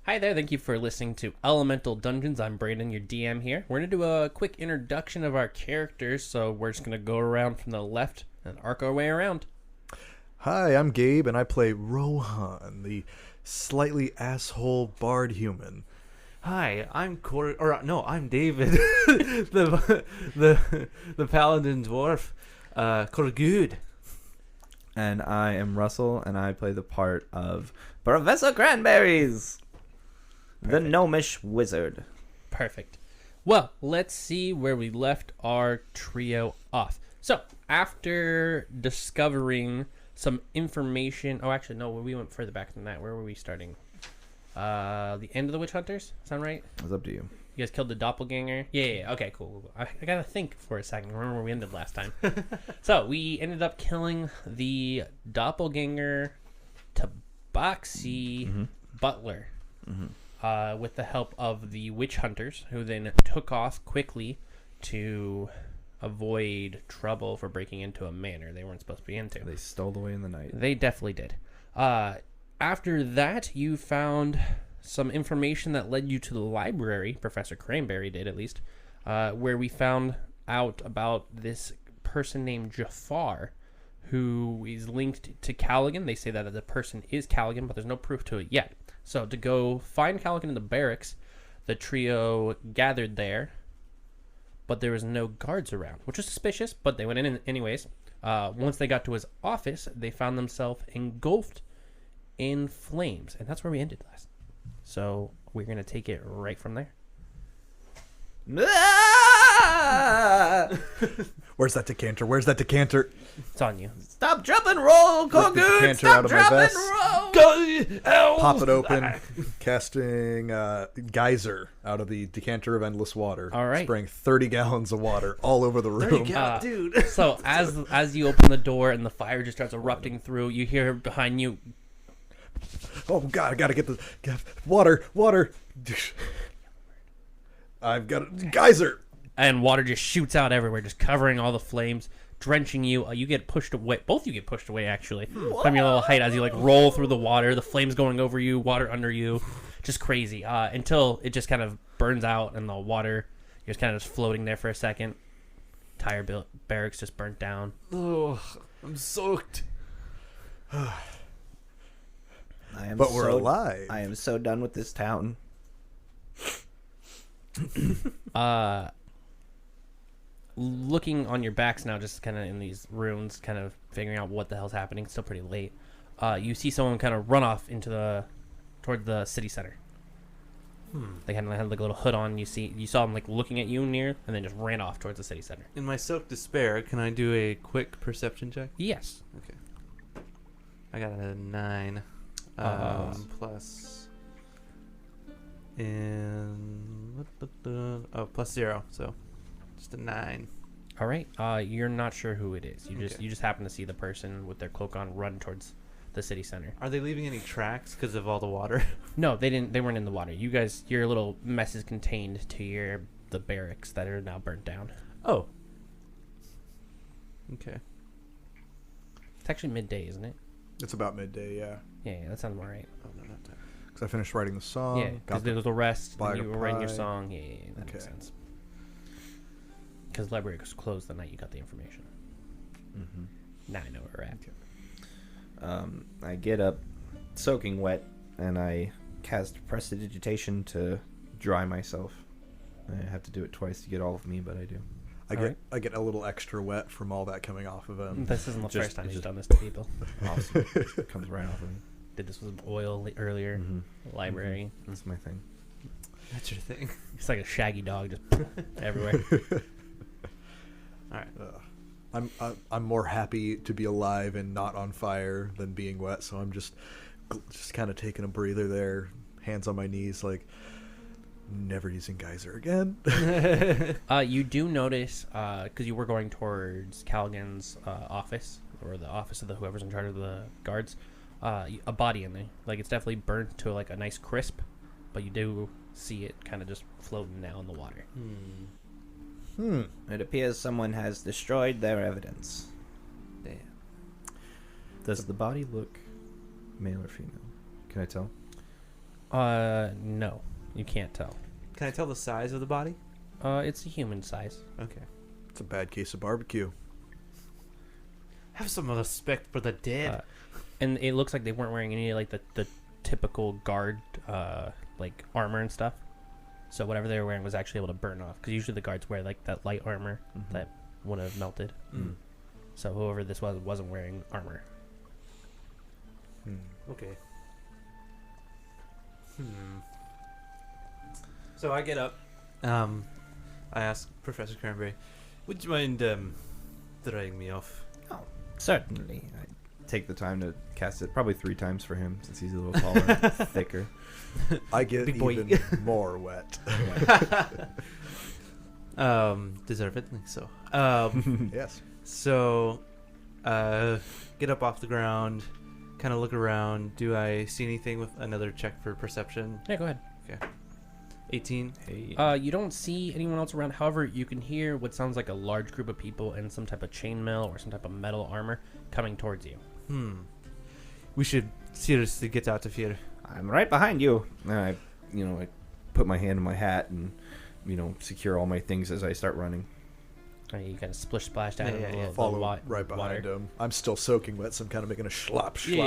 Hi there, thank you for listening to Elemental Dungeons. I'm Brandon, your DM here. We're going to do a quick introduction of our characters, so we're just going to go around from the left and arc our way around. Hi, I'm Gabe, and I play Rohan, the slightly asshole bard human. Hi, I'm I'm David, the paladin dwarf, Korgud. And I am Russell, and I play the part of Professor Cranberries, the gnomish wizard. Perfect. Well, let's see where we left our trio off. So, after discovering some information... Oh, actually, no, we went further back than that. Where were we starting? The end of the Witch Hunters? Sound right? It's up to you. You guys killed the doppelganger? Yeah. Okay, cool. I gotta think for a second. Remember where we ended last time. So, we ended up killing the doppelganger Tabaxi Butler with the help of the Witch Hunters, who then took off quickly to avoid trouble for breaking into a manor they weren't supposed to be into. They stole away in the night. They definitely did. After that, you found some information that led you to the library, Professor Cranberry did at least, where we found out about this person named Jafar, who is linked to Callaghan. They say that the person is Callaghan, but there's no proof to it yet. So to go find Callaghan in the barracks, the trio gathered there, but there was no guards around, which was suspicious, but they went in anyways. Once they got to his office, they found themselves engulfed in flames, and that's where we ended last. So we're going to take it right from there. Where's that decanter? It's on you. Stop, jump, and roll, Rip the Korgud! decanter Stop, out of my jump, and vest. roll! Pop it open, casting geyser out of the decanter of endless water. All right. Spraying 30 gallons of water all over the room. Dude. So as you open the door and the fire just starts erupting through, you hear behind you, Oh, God, I gotta get the... Water! I've got a geyser! and water just shoots out everywhere, just covering all the flames, drenching you. You get pushed away. Both of you get pushed away, actually, from your little height as you roll through the water. The flames going over you, water under you, just crazy. Until it just kind of burns out, and the water you're just kind of just floating there for a second. Entire barracks just burnt down. Oh, I'm soaked. But we're alive. I am so done with this town. Looking on your backs now, just kind of in these ruins, kind of figuring out what the hell's happening. It's still pretty late. You see someone kind of run off toward the city center. They kind of had like a little hood on. You saw them looking at you near, and then just ran off towards the city center. In my soaked despair, can I do a quick perception check? Yes. Okay. I got a 9. Plus... plus 0, so just a 9. All right. You're not sure who it is. You Okay. just happen to see the person with their cloak on run towards the city center. Are they leaving any tracks because of all the water? No, they didn't. They weren't in the water. You guys, your little mess is contained to the barracks that are now burnt down. Oh. Okay. It's actually midday, isn't it? It's about midday, yeah. Yeah, that sounds more right. Oh, no, not that. Because I finished writing the song. Yeah, because there was a rest, and bite you of were writing your pie. song. Yeah, that makes Okay. sense. Because the library was closed the night you got the information. Now I know where we're at. I get up soaking wet, and I cast Prestidigitation to dry myself. I have to do it twice to get all of me, but I do. I get a little extra wet from all that coming off of him. This isn't the Just- first time it's you've just- done this to people. Awesome. It comes right off of me. Did this with oil earlier. Library. That's my thing. That's your thing. It's like a shaggy dog just everywhere. All right. I'm more happy to be alive and not on fire than being wet, so I'm just kind of taking a breather there, hands on my knees, never using geyser again. You do notice, because you were going towards Callaghan's office, or the office of whoever's in charge of the guards, a body in there. It's definitely burnt to a nice crisp, but you do see it kind of just floating now in the water. It appears someone has destroyed their evidence. Damn. Does the body look male or female? Can I tell? No, you can't tell. Can I tell the size of the body? It's a human size. Okay. It's a bad case of barbecue. Have some respect for the dead. And it looks like they weren't wearing any like the typical guard like armor and stuff. So whatever they were wearing was actually able to burn off, because usually the guards wear like that light armor that would have melted. So whoever this was wasn't wearing armor. Okay. So I get up. I ask Professor Cranberry, would you mind drying me off? Oh, certainly. I take the time to cast it probably 3 times for him since he's a little taller, thicker. I get Big boy. even more wet. Deservedly so. Yes. So, get up off the ground, kind of look around. Do I see anything with another check for perception? Yeah, go ahead. 18. Hey. You don't see anyone else around. However, you can hear what sounds like a large group of people in some type of chainmail or some type of metal armor coming towards you. We should seriously get out of here. I'm right behind you. I put my hand in my hat and, secure all my things as I start running. You kind of splish splash down in the Follow right behind him. I'm still soaking wet, so I'm kind of making a slop sound.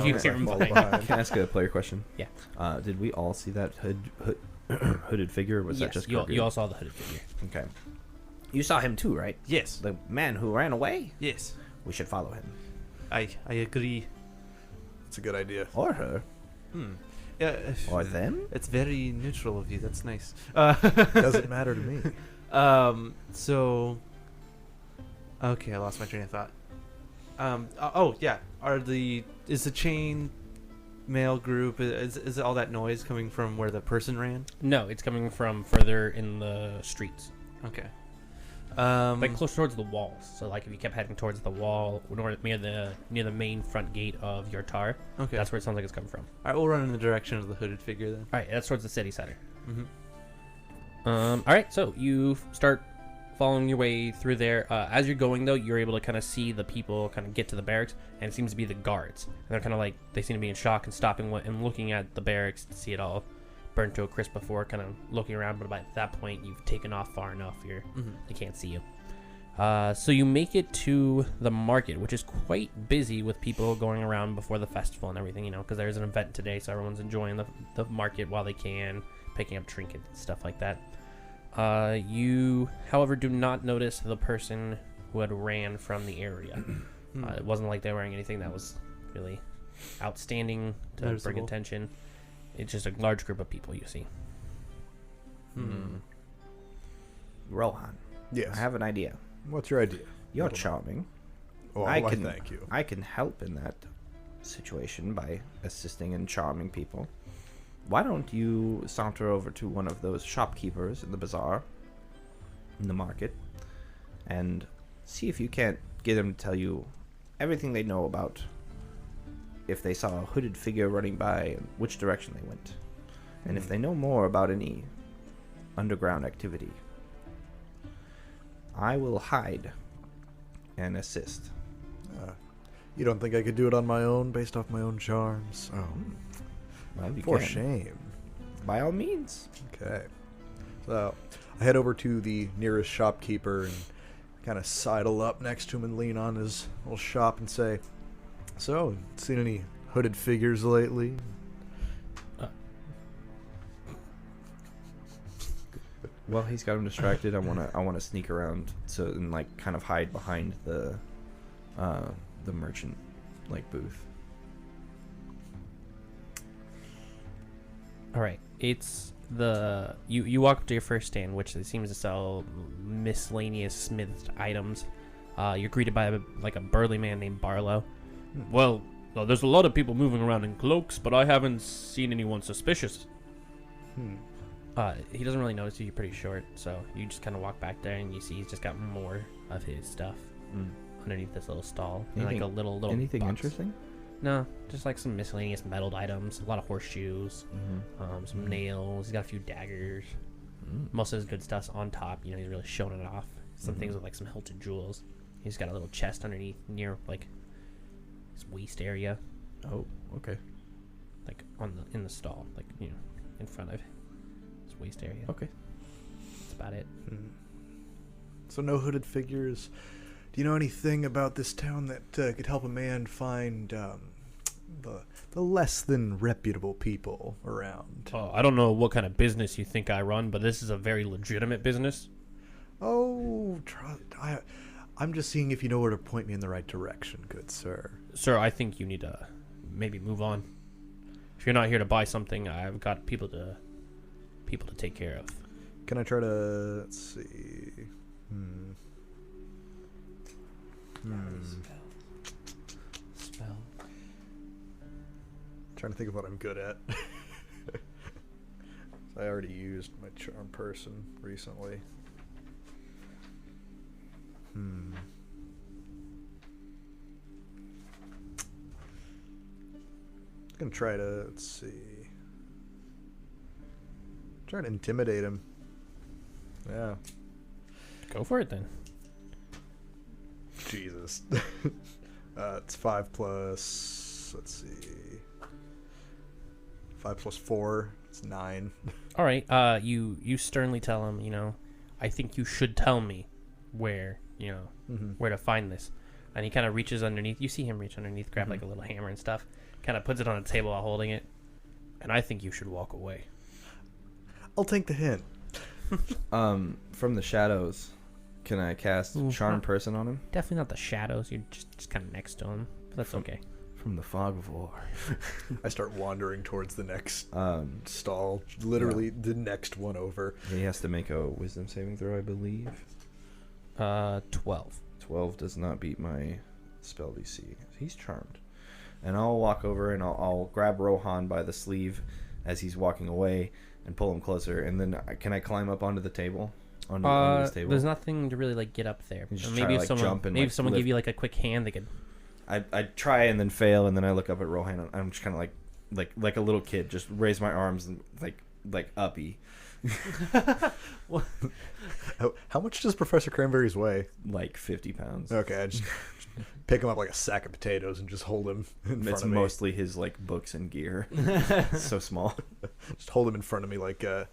You as hear I him follow behind. Can I ask a player question? Yeah. Did we all see that hooded figure? Or was that Yes, just you all saw the hooded figure. Okay. You saw him too, right? Yes. The man who ran away? Yes. We should follow him. I agree. It's a good idea. Or her. Yeah. Or them? It's very neutral of you. That's nice. Doesn't matter to me. So. Okay, I lost my train of thought. Yeah. Is the chain mail group, is all that noise coming from where the person ran? No, it's coming from further in the streets. Okay. Like close towards the walls. So like if you kept heading towards the wall near the main front gate of your tar, Okay. that's where it sounds like it's coming from. All right, we'll run in the direction of the hooded figure then. All right, that's towards the city center. Mm-hmm. All right, so you start following your way through there. As you're going, though, you're able to kind of see the people kind of get to the barracks, and it seems to be the guards. And they're kind of like, they seem to be in shock and stopping and looking at the barracks to see it all burnt to a crisp before kind of looking around. But by that point, you've taken off far enough, they can't see you. So you make it to the market, which is quite busy with people going around before the festival and everything, because there's an event today, so everyone's enjoying the market while they can, picking up trinkets and stuff like that. You, however, do not notice the person who had ran from the area. It wasn't like they were wearing anything that was really outstanding to bring Noticeable. attention. It's just a large group of people you see. Rohan, Yes. I have an idea. What's your idea? You're charming. Oh, thank you. I can help in that situation by assisting and charming people. Why don't you saunter over to one of those shopkeepers in the bazaar, in the market, and see if you can't get them to tell you everything they know about if they saw a hooded figure running by and which direction they went. And if they know more about any underground activity, I will hide and assist. You don't think I could do it on my own, based off my own charms? Oh, Well, you for can. shame. By all means. Okay. So I head over to the nearest shopkeeper and kind of sidle up next to him and lean on his little shop and say, "So, seen any hooded figures lately?" Well, he's got him distracted. I wanna sneak around and like kind of hide behind the merchant like booth. All right, it's you walk up to your first stand, which seems to sell miscellaneous smithed items. You're greeted by a burly man named Barlow. Well, there's a lot of people moving around in cloaks, but I haven't seen anyone suspicious. He doesn't really notice you. You're pretty short, so you just kind of walk back there, and you see he's just got more of his stuff underneath this little stall. And like a little Anything box. interesting? No, just like some miscellaneous metaled items, a lot of horseshoes, some nails. He's got a few daggers. Most of his good stuff's on top. He's really showing it off. Some things with like some hilted jewels. He's got a little chest underneath near like his waist area. Oh, okay. like in the stall, like in front of his waist area. Okay. That's about it. So no hooded figures. Do you know anything about this town that could help a man find the less than reputable people around? Oh, I don't know what kind of business you think I run, but this is a very legitimate business. Oh, I'm just seeing if you know where to point me in the right direction, good sir. Sir, I think you need to maybe move on. If you're not here to buy something, I've got people to take care of. Can I try to... Let's see... Spell. Trying to think of what I'm good at. I already used my charm person recently. I'm gonna try to, let's see. Try to intimidate him. Yeah. Go for it then. Jesus. It's 5 plus, let's see. 5 plus 4, it's 9. All right. You sternly tell him, I think you should tell me where, where to find this. And he kind of reaches underneath. You see him reach underneath, grab like a little hammer and stuff. Kind of puts it on a table while holding it. And I think you should walk away. I'll take the hint. From the shadows, can I cast Charm Person on him? Definitely not the shadows. You're just kind of next to him. But that's okay. From the fog of war. I start wandering towards the next stall. Literally the next one over. He has to make a wisdom saving throw, I believe. 12. 12 does not beat my spell DC. He's charmed. And I'll walk over and I'll grab Rohan by the sleeve as he's walking away and pull him closer. And then can I climb up onto the table? Onto this table? There's nothing to really like get up there. You just Maybe try if to, like, someone jump and, maybe like, if someone lift. give you like a quick hand, they could. I try and then fail, and then I look up at Rohan. And I'm just kind of like a little kid, just raise my arms and like uppy. How much does Professor Cranberry's weigh? Like 50 pounds. Okay, I just pick him up like a sack of potatoes and just hold him in front It's of me. mostly his like books and gear. It's so small. Just hold him in front of me like a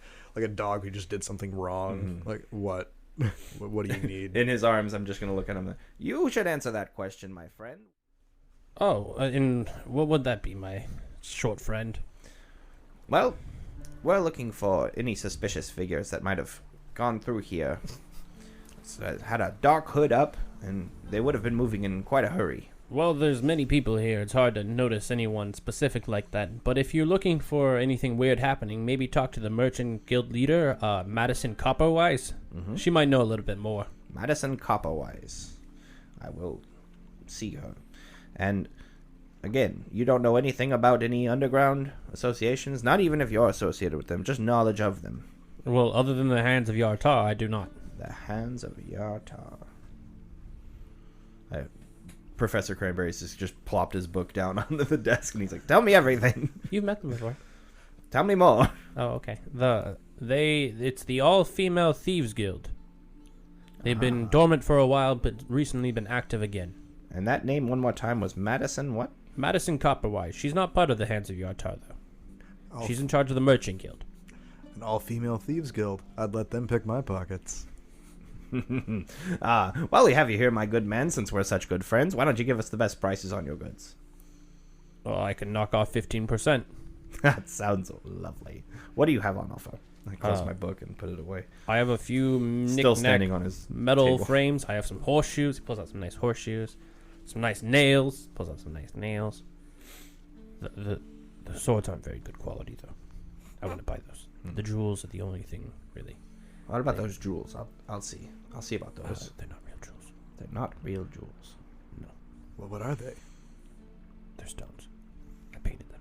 dog who just did something wrong. Mm-hmm. Like what? What do you need? In his arms, I'm just gonna look at him. You should answer that question, my friend. Oh, and what would that be, my short friend? Well, we're looking for any suspicious figures that might have gone through here. So had a dark hood up, and they would have been moving in quite a hurry. Well, there's many people here. It's hard to notice anyone specific like that. But if you're looking for anything weird happening, maybe talk to the Merchant Guild leader, Madison Copperwise. Mm-hmm. She might know a little bit more. Madison Copperwise. I will see her. And again, you don't know anything about any underground associations, not even if you're associated with them, just knowledge of them. Well, other than the Hands of Yartar, I do not. The Hands of Yartar. Professor Cranberry's just plopped his book down onto the desk, and he's like, "Tell me everything. You've met them before. Tell me more." Oh, okay. It's the All-Female Thieves Guild. They've been dormant for a while, but recently been active again. And that name one more time was Madison what? Madison Copperwise. She's not part of the Hands of Yartar, though. Oh, She's in charge of the Merchant Guild. an all-female thieves guild. I'd let them pick my pockets. While we have you here, my good man, since we're such good friends, why don't you give us the best prices on your goods? Oh, I can knock off 15%. That sounds lovely. What do you have on offer? I close my book and put it away. I have a few Still standing knick-knack on his metal table. frames. I have some horseshoes. He pulls out some nice horseshoes. Some nice nails. Pulls out some nice nails. The swords aren't very good quality, though. I wouldn't buy those. The jewels are the only thing, really. What about those jewels? I'll see. I'll see about those. They're not real jewels. They're not real jewels. No, Well, what are they? they're stones. I painted them.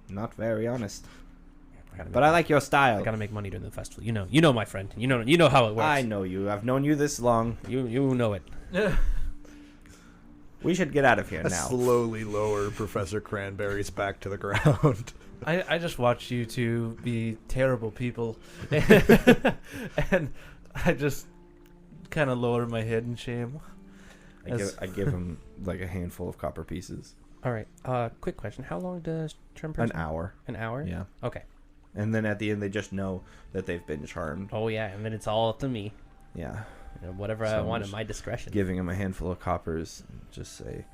Not very honest. Gotta But make- I like your style. I gotta make money during the festival. You know, my friend. You know how it works. I know you. I've known you this long. You know it. We should get out of here I now. slowly lower Professor Cranberry's back to the ground. I just watched you two be terrible people, and I just kind of lower my head in shame. I give him like a handful of copper pieces. All right. Quick question. How long does charm An person? hour. An hour? Yeah. Okay. And then at the end, they just know that they've been charmed. Oh, yeah. And then it's all up to me. Yeah. You know, whatever So I want at just my discretion. Giving him a handful of coppers. And just say,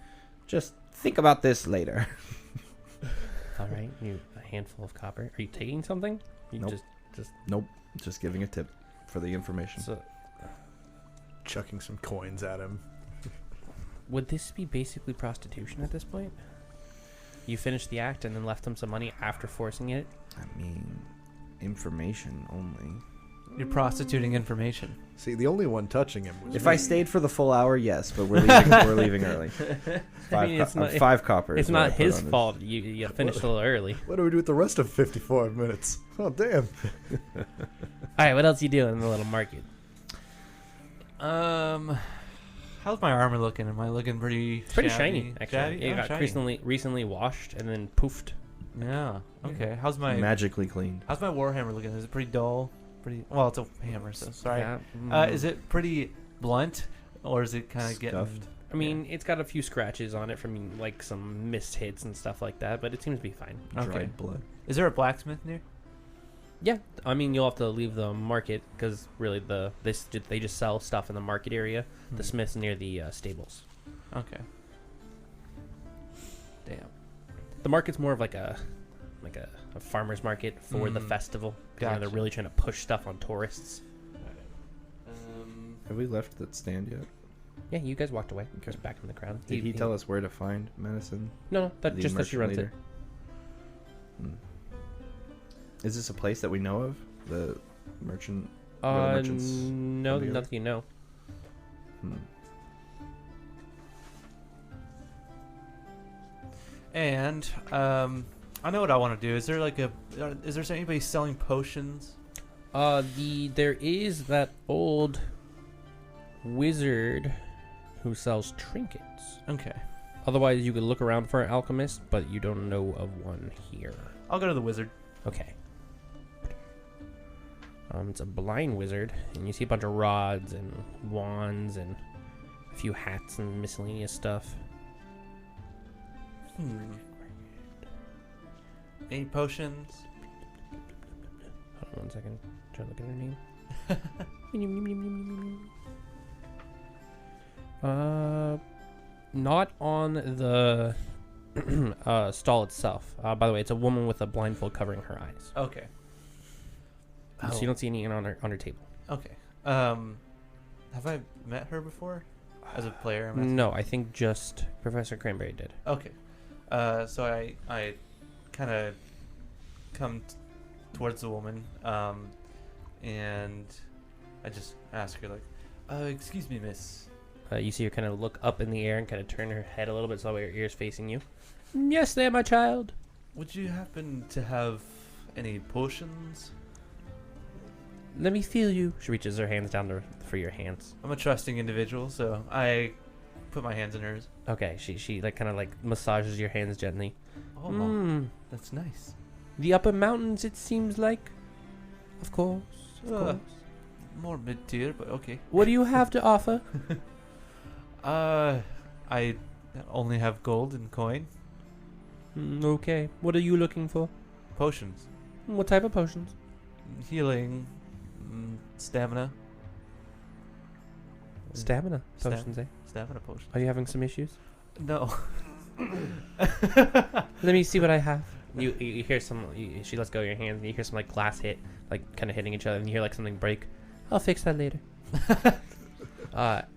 just think about this later. All right. A handful of copper. Are you taking something? You Nope. just Nope. Just giving a tip for the information. so Chucking some coins at him. would this be basically prostitution at this point? You finished the act and then left him some money after forcing it? I mean, information only. You're prostituting information. See, the only one touching him was If me. I stayed for the full hour, yes, but we're leaving. We're leaving early. it's not- Five coppers. It's what I not put his on his- fault. You finished a little early. What do we do with the rest of 55 minutes? Oh, damn. All right. What else you doing in the little market? How's my armor looking? Am I looking pretty? It's pretty shabby? shiny, actually. Shabby? It Oh, got shiny. recently washed and then poofed. Yeah. Okay. How's my Magically cleaned. How's my warhammer looking? Is it pretty dull? Pretty well. It's a hammer, so sorry. Yeah, Is it pretty blunt, or is it kind of getting? Scuffed. I mean, it's got a few scratches on it from like some missed hits and stuff like that, but it seems to be fine. Okay. Dried blood. Is there a blacksmith near? Yeah, I mean, you'll have to leave the market because really they just sell stuff in the market area. The smith's near the stables. Okay. Damn. The market's more of like a farmer's market for the festival. 'Cause, you know, they're Gotcha. really trying to push stuff on tourists. Have we left that stand yet? Yeah, you guys walked away. Okay. Just back in the crowd. Did he tell us where to find medicine? No, that The just that she merchant runs it. leader? Is this a place that we know of? The merchant? where the merchants No, come together? nothing you know. Hmm. And I know what I want to do. Is there like is there anybody selling potions? There is that old wizard who sells trinkets. Okay. Otherwise, you could look around for an alchemist, but you don't know of one here. I'll go to the wizard. Okay. It's a blind wizard, and you see a bunch of rods and wands and a few hats and miscellaneous stuff. Any potions? Hold on 1 second. Try to look at her name. Not on the stall itself. By the way, it's a woman with a blindfold covering her eyes. Okay. So you don't see any on her table. Okay. Have I met her before? As a player? I'm asking. No, I think just Professor Cranberry did. Okay. So I kind of come towards the woman, and I just ask her like, "Excuse me, miss." You see her kind of look up in the air and kind of turn her head a little bit so her ears facing you. Yes, there, my child. Would you happen to have any potions? Let me feel you. She reaches her hands down for your hands. I'm a trusting individual, so I put my hands in hers. Okay, she like kind of like massages your hands gently. Oh, that's nice. The upper mountains, it seems like. Of course. Of course. More mid-tier, but okay. What do you have to offer? I only have gold and coin. Okay. What are you looking for? Potions. What type of potions? Healing. Stamina. Stamina Stam- potions, eh? Stamina potion. Are you having some issues? No. Let me see what I have. You hear some. She lets go of your hands, and you hear some like glass hit, like kind of hitting each other, and you hear like something break. I'll fix that later.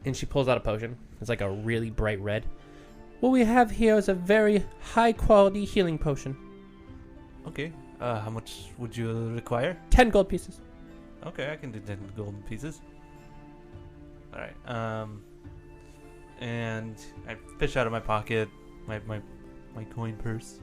And she pulls out a potion. It's like a really bright red. What we have here is a very high quality healing potion. Okay. How much would you require? 10 gold pieces. Okay, I can do 10 golden pieces. Alright. And I fish out of my pocket my coin purse.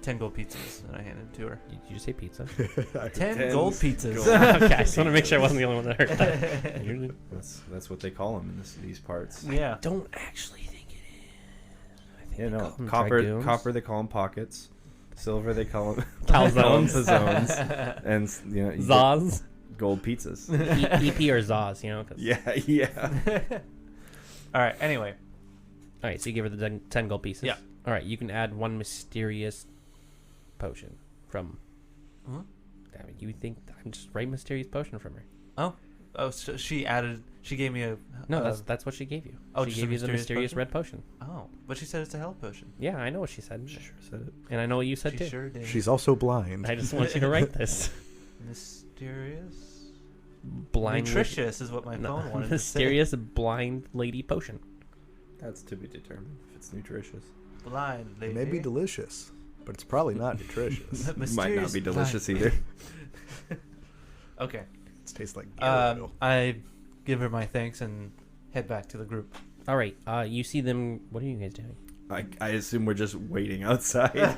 10 gold pizzas, and I hand it to her. Did you say pizza? 10 gold pizzas. Okay, I just want to make sure I wasn't the only one that heard that. Usually, That's what they call them in these parts. Yeah. don't actually think it is. I think Yeah, they no. call them Copper, dragoons. copper they call them pockets. Silver they call them Calzones. pizzones. And you know, you get Zaz. gold pizzas. EP or Zaz, you know? 'cause- Yeah, yeah. Alright, anyway. All right, so you give her the 10 gold pieces. Yeah. All right, you can add 1 mysterious potion from. Huh? Damn it, you think I'm just write mysterious potion from her? Oh, so she gave me a. No, that's what she gave you. Oh, she just a gave you the mysterious mysterious red potion. Oh, but she said it's a health potion. Yeah, I know what she said. She sure said it. And I know what you said She too. sure did. She's also blind. I just want you to write this. Mysterious. Blind. Nutritious is what my No, phone wanted to say. mysterious blind lady potion. That's to be determined if it's nutritious. Blind lady. It may be delicious, but it's probably not nutritious. Might not Mysterious be delicious blind. either. Okay. It tastes like gear oil. I give her my thanks and head back to the group. All right, you see them. What are you guys doing? I assume we're just waiting outside,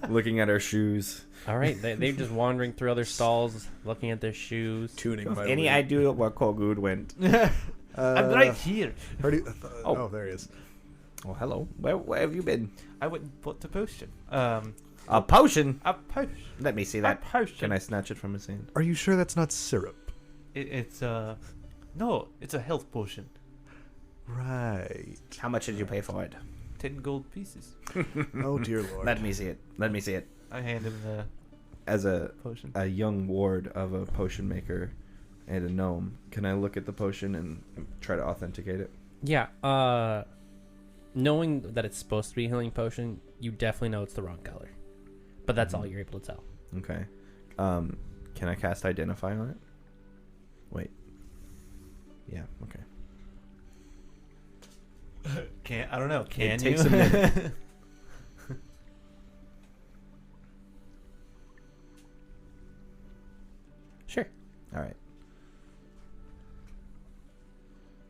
looking at our shoes. All right, they're just wandering through other stalls, looking at their shoes. Tuning my Any way. idea where Kogut went? I'm right here. Oh, there he is. Oh, hello. Where have you been? I went and bought the potion. A potion? A potion. Let me see A that. potion. Can I snatch it from his hand? Are you sure that's not syrup? It's no, it's a health potion. Right. How much did you pay for it? 10 gold pieces. Oh dear lord. Let me see it. Let me see it. I hand him the As a potion. young ward of a potion maker and a gnome, can I look at the potion and try to authenticate it? Yeah. Knowing that it's supposed to be a healing potion, you definitely know it's the wrong color. But that's all you're able to tell. Okay. Can I cast Identify on it? Wait. Yeah, okay. I don't know. Can It you? takes a minute. Sure. All right.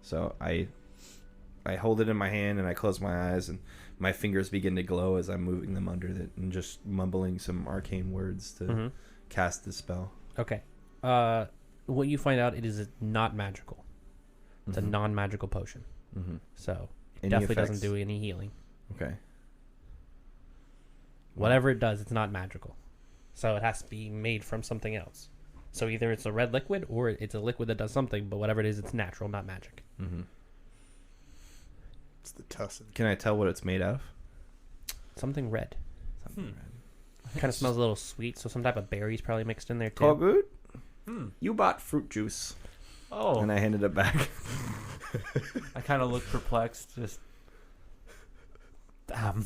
So I hold it in my hand and I close my eyes and my fingers begin to glow as I'm moving them under it and just mumbling some arcane words to cast the spell. Okay. What you find out, it is not magical. It's a non-magical potion. Mm-hmm. So it Any definitely effects? doesn't do any healing. Okay. Whatever it does, it's not magical. So it has to be made from something else. So either it's a red liquid or it's a liquid that does something, but whatever it is, it's natural, not magic. Mm-hmm. It's the tussin. Can I tell what it's made of? Something red. Something Kind of smells a little sweet, so some type of berries probably mixed in there too. Kogut, Hmm. you bought fruit juice. Oh. And I handed it back. I kind of look perplexed. Just. Damn.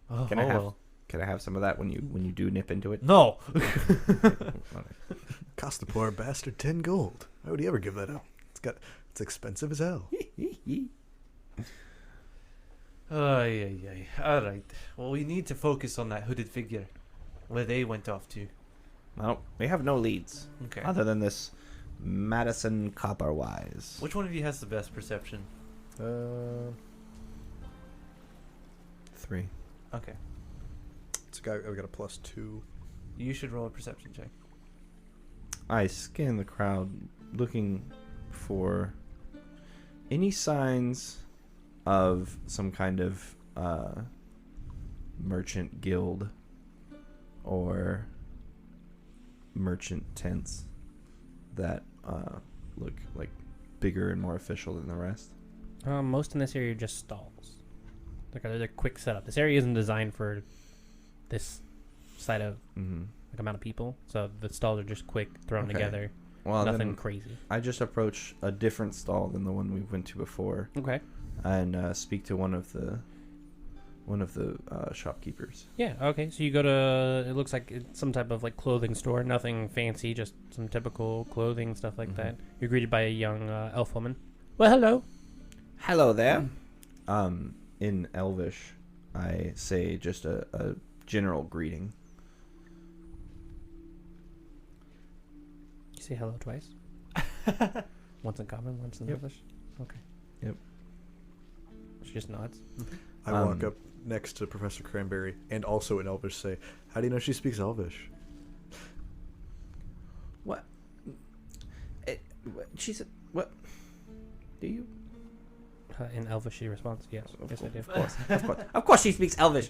Oh, Can I have- well. Can I have some of that when you do nip into it? No. Cost the poor bastard 10 gold. Why would he ever give that up? It's expensive as hell. Ay. All right. Well, we need to focus on that hooded figure. Where they went off to. Well, we have no leads Okay. other than this Madison Copperwise. Which one of you has the best perception? 3. Okay. It's got, I've got a +2. You should roll a perception check. I scan the crowd looking for any signs of some kind of merchant guild or merchant tents that look like bigger and more official than the rest. Most in this area are just stalls. They're quick setup. This area isn't designed for this side of like amount of people, so the stalls are just quick thrown Okay. together. Well, Nothing then crazy. I just approach a different stall than the one we went to before Okay. and speak to one of the shopkeepers. Yeah. Okay. So you go to. It looks like it's some type of like clothing store. Nothing fancy. Just some typical clothing stuff like that. You're greeted by a young elf woman. Well, hello. Hello there. In Elvish, I say just a general greeting. You say hello twice. Once in common, once in English. Okay. Yep. She just nods. I walk up next to Professor Cranberry and also in Elvish say, how do you know she speaks Elvish? What? She said, what? Do you? In Elvish, she responds, "Yes, yes, I do." Of course. Of course she speaks Elvish.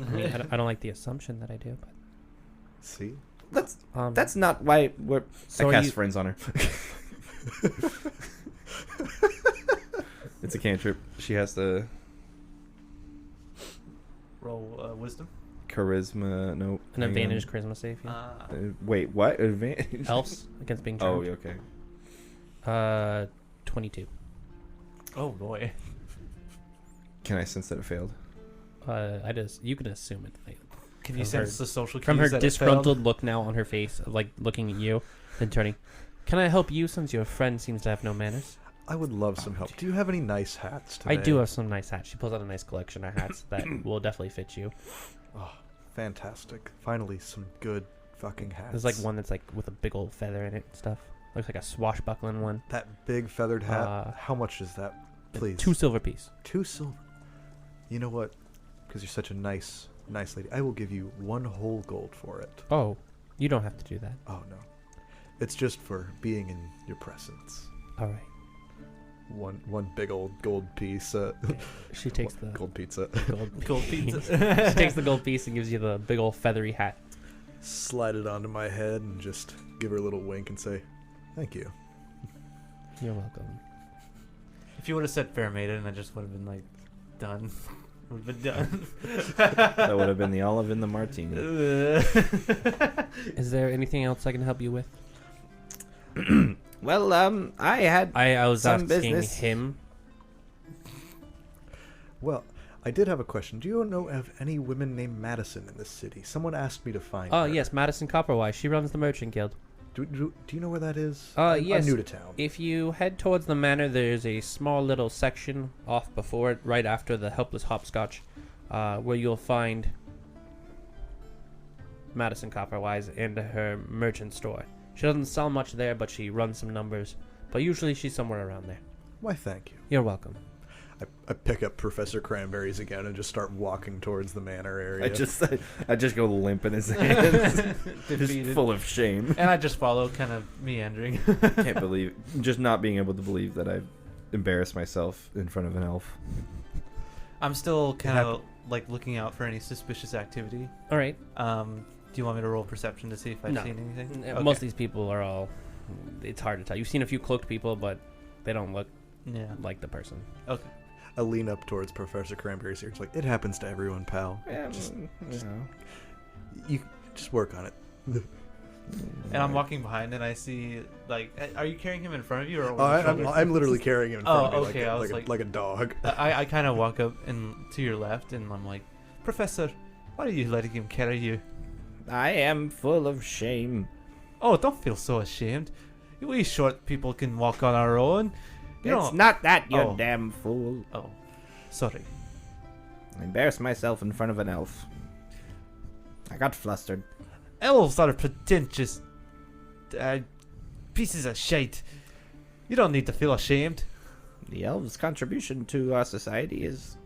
I mean, I don't like the assumption that I do, but See? That's not why So I are cast you- friends on her. It's a cantrip. She has the Roll wisdom. charisma. No. An hang advantage on. charisma save. Yeah. Wait, what? Advantage? Elves against being Oh, charmed. okay. 22. Oh boy. Can I sense that it failed? You can assume it failed. Can you From sense her- the social From cues her that it disgruntled look now on her face, of, like looking at you, then turning. Can I help you since your friend seems to have no manners? I would love some help. Do you have any nice hats today? I do have some nice hats. She pulls out a nice collection of hats that will definitely fit you. Oh, fantastic. Finally, some good fucking hats. There's like one that's like with a big old feather in it and stuff. Looks like a swashbuckling one. That big feathered hat. How much is that? Please. 2 silver piece. 2 silver. You know what? Because you're such a nice lady. I will give you 1 whole gold for it. Oh, you don't have to do that. Oh, no. It's just for being in your presence. All right. One big old gold piece. She takes the gold pizza. Gold pizza. She takes the gold piece and gives you the big old feathery hat. Slide it onto my head and just give her a little wink and say, "Thank you." You're welcome. If you would have said fair maiden, I just would have been like, done. Would have been done. That would have been the olive in the martini. Is there anything else I can help you with? Well, I was some asking business. him. Well, I did have a question. Do you know of any women named Madison in this city? Someone asked me to find Oh her. yes, Madison Copperwise. She runs the Merchant Guild. Do you know where that is? Yes. I'm new to town. If you head towards the manor, there's a small little section off before it, right after the Helpless Hopscotch, where you'll find Madison Copperwise and her merchant store. She doesn't sell much there, but she runs some numbers. But usually she's somewhere around there. Why, thank you. You're welcome. I pick up Professor Cranberries again and just start walking towards the manor area. I just go limp in his hands, just Defeated. full of shame. And I just follow, kind of meandering. Can't believe, just not being able to believe that I've embarrassed myself in front of an elf. I'm still kind of like looking out for any suspicious activity. All right. Do you want me to roll perception to see if I've No. seen anything? Most of these people are all... It's hard to tell. You've seen a few cloaked people, but they don't look Yeah. like the person. Okay. I lean up towards Professor Cranberries here. It's like, it happens to everyone, pal. Yeah, Just- you know. You just work on it. And I'm walking behind, and I see like, are you carrying him in front of you, or? over Oh, the shoulder? I'm literally carrying him in front Oh, of me okay, I was like a dog. I kind of walk up and to your left, and I'm like, Professor, why are you letting him carry you? I am full of shame. Oh, don't feel so ashamed. We short people can walk on our own. You It's know. not that, you Oh. damn fool. Oh, sorry. I embarrassed myself in front of an elf. I got flustered. Elves are pretentious pieces of shite. You don't need to feel ashamed. The elves' contribution to our society is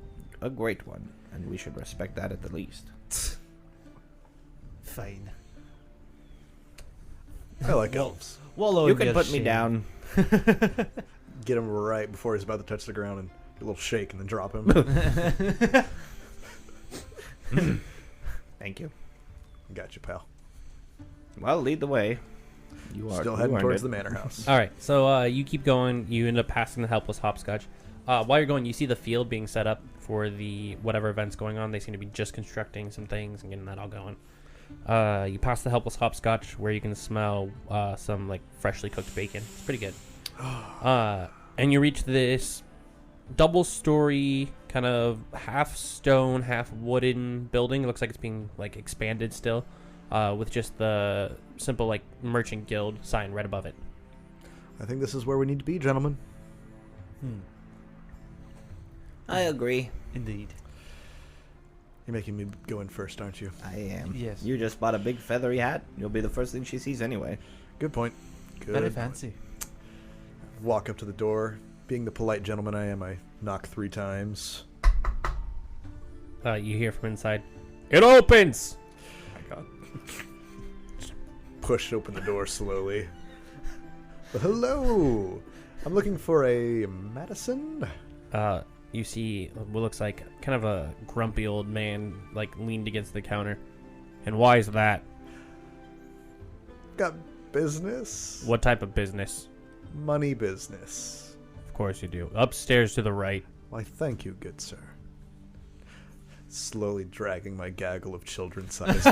a great one, and we should respect that at the least. Fine. I like elves. Wallow You in can your put me shame. down. Get him right before he's about to touch the ground and a little shake and then drop him. Thank you. Got you, pal. Well, lead the way. You are Still you heading earned towards it. the manor house. All right, so you keep going. You end up passing the Helpless Hopscotch. While you're going, you see the field being set up for the whatever event's going on. They seem to be just constructing some things and getting that all going. You pass the Helpless Hopscotch, where you can smell some like freshly cooked bacon. It's pretty good. And you reach this double-story, kind of half stone, half wooden building. It looks like it's being like expanded still, with just the simple like Merchant Guild sign right above it. I think this is where we need to be, gentlemen. I agree. Indeed. You're making me go in first, aren't you? I am. Yes. You just bought a big feathery hat. You'll be the first thing she sees anyway. Good point. Good Very point. fancy. Walk up to the door. Being the polite gentleman I am, I knock 3 times. You hear from inside, "It opens!" My God. Push open the door slowly. Hello! I'm looking for a Madison? You see what looks like kind of a grumpy old man, like leaned against the counter. And why is that? Got business? What type of business? Money business. Of course you do. Upstairs to the right. Why, thank you, good sir. Slowly dragging my gaggle of children-sized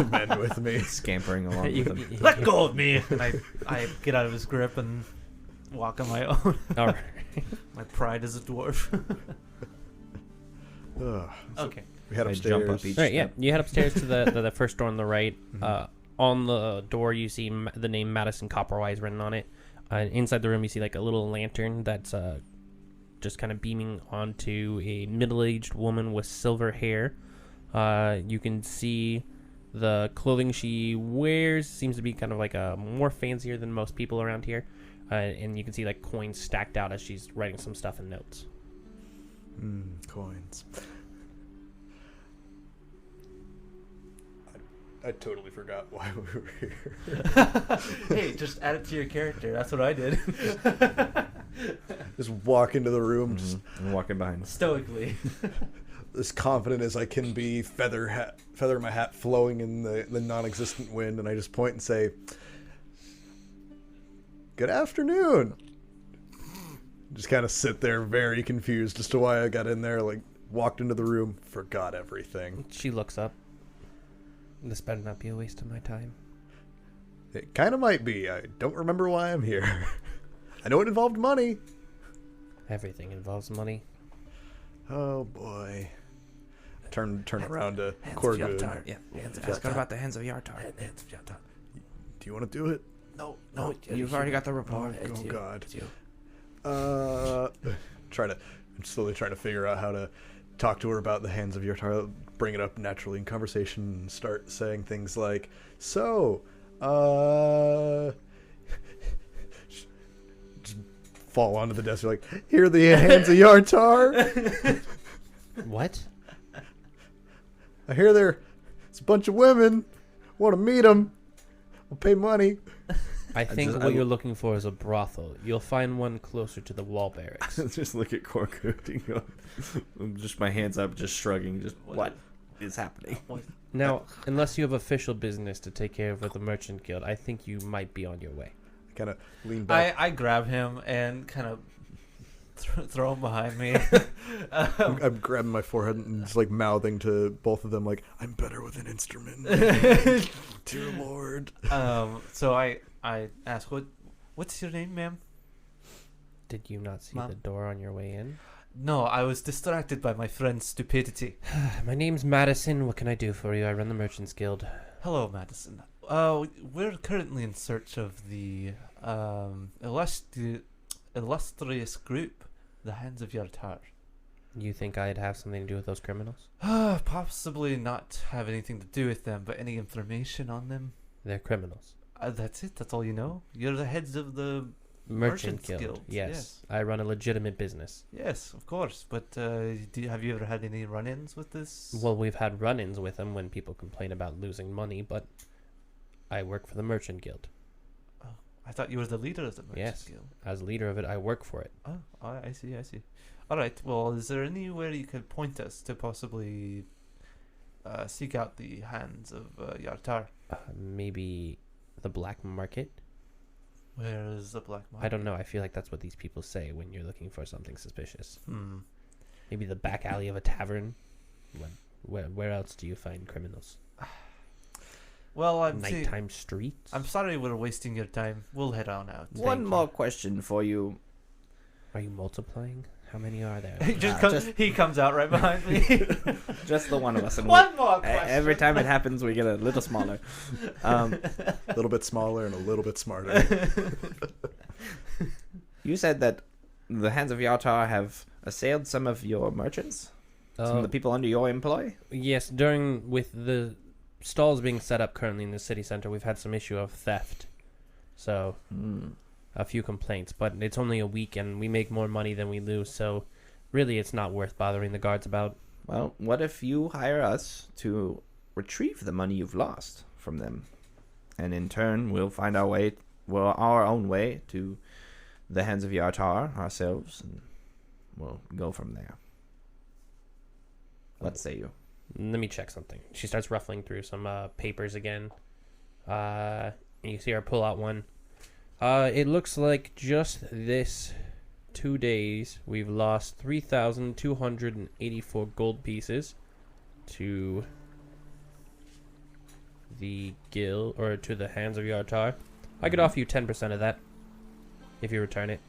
men with me. Scampering along with him. Let go of me! And I get out of his grip and walk on my own. All right. My pride as a dwarf. Ugh. Okay. We head I upstairs. jump up each All right, yeah. step. You head upstairs to the first door on the right. Mhm. On the door, you see the name Madison Copperwise written on it. Inside the room, you see like a little lantern that's just kind of beaming onto a middle-aged woman with silver hair. You can see the clothing she wears seems to be kind of like more fancier than most people around here. And you can see like coins stacked out as she's writing some stuff in notes. Coins. I totally forgot why we were here. Hey, just add it to your character. That's what I did. Just walk into the room, just And walking behind. Stoically. as confident as I can be, feather my hat flowing in the non-existent wind, and I just point and say, "Good afternoon." Just kind of sit there very confused as to why I got in there, like walked into the room, forgot everything. She looks up. This better not be a waste of my time. It kind of might be. I don't remember why I'm here. I know it involved money. Everything involves money. Oh boy. Turn around to Hands of Korgud. Yartar. Yeah. Ask her about the hands of Yartar. Do you want to do it? No, you've already got the report. Oh God. It's you. I'm slowly trying to figure out how to talk to her about the hands of Yartar, bring it up naturally in conversation, and start saying things like, "So, just fall onto the desk, like, here are the hands of Yartar. What? I hear it's a bunch of women. Want to meet them? I'll pay money." I think what you're looking for is a brothel. You'll find one closer to the wall barracks. Just look at Korkut. Just my hands up, just shrugging. Just what is happening? Now, unless you have official business to take care of with the Merchant Guild, I think you might be on your way. I kind of lean back. I grab him and kind of throw him behind me. I'm grabbing my forehead and just like mouthing to both of them, like, "I'm better with an instrument." Dear Lord. So I ask, what's your name, ma'am? Did you not see Mom? the door on your way in? No, I was distracted by my friend's stupidity. My name's Madison. What can I do for you? I run the Merchants Guild. Hello, Madison. We're currently in search of the illustrious group, the Hands of Yartar. You think I'd have something to do with those criminals? Possibly not have anything to do with them, but any information on them? They're criminals. That's it? That's all you know? You're the heads of the... Merchant Merchants Guild. Guild, Yes. yes. I run a legitimate business. Yes, of course. But have you ever had any run-ins with this? Well, we've had run-ins with them when people complain about losing money, but I work for the Merchant Guild. Oh, I thought you were the leader of the Merchants Yes. Guild. As leader of it, I work for it. Oh, I see. All right. Well, is there anywhere you could point us to possibly seek out the Hands of Yartar? Maybe the black market? Where is the black market? I don't know. I feel like that's what these people say when you're looking for something suspicious. Hmm. Maybe the back alley of a tavern? Where else do you find criminals? Well, Nighttime streets? I'm sorry we're wasting your time. We'll head on out. One more question for you. Are you multiplying? How many are there? He comes out right behind me. Just the one of us. And One more question. every time it happens, we get a little smaller. A little bit smaller and a little bit smarter. You said that the Hands of Yartar have assailed some of your merchants? Some of the people under your employ? Yes, with the stalls being set up currently in the city center, we've had some issue of theft. So, a few complaints, but it's only a week and we make more money than we lose, so really it's not worth bothering the guards about. Well, what if you hire us to retrieve the money you've lost from them? And in turn, we'll find our own way to the Hands of Yartar ourselves, and we'll go from there. What say you? Let me check something. She starts ruffling through some papers again. And you see her pull out one. It looks like just this 2 days, we've lost 3,284 gold pieces to the guild, or to the hands of Yartar. I could offer you 10% of that if you return it.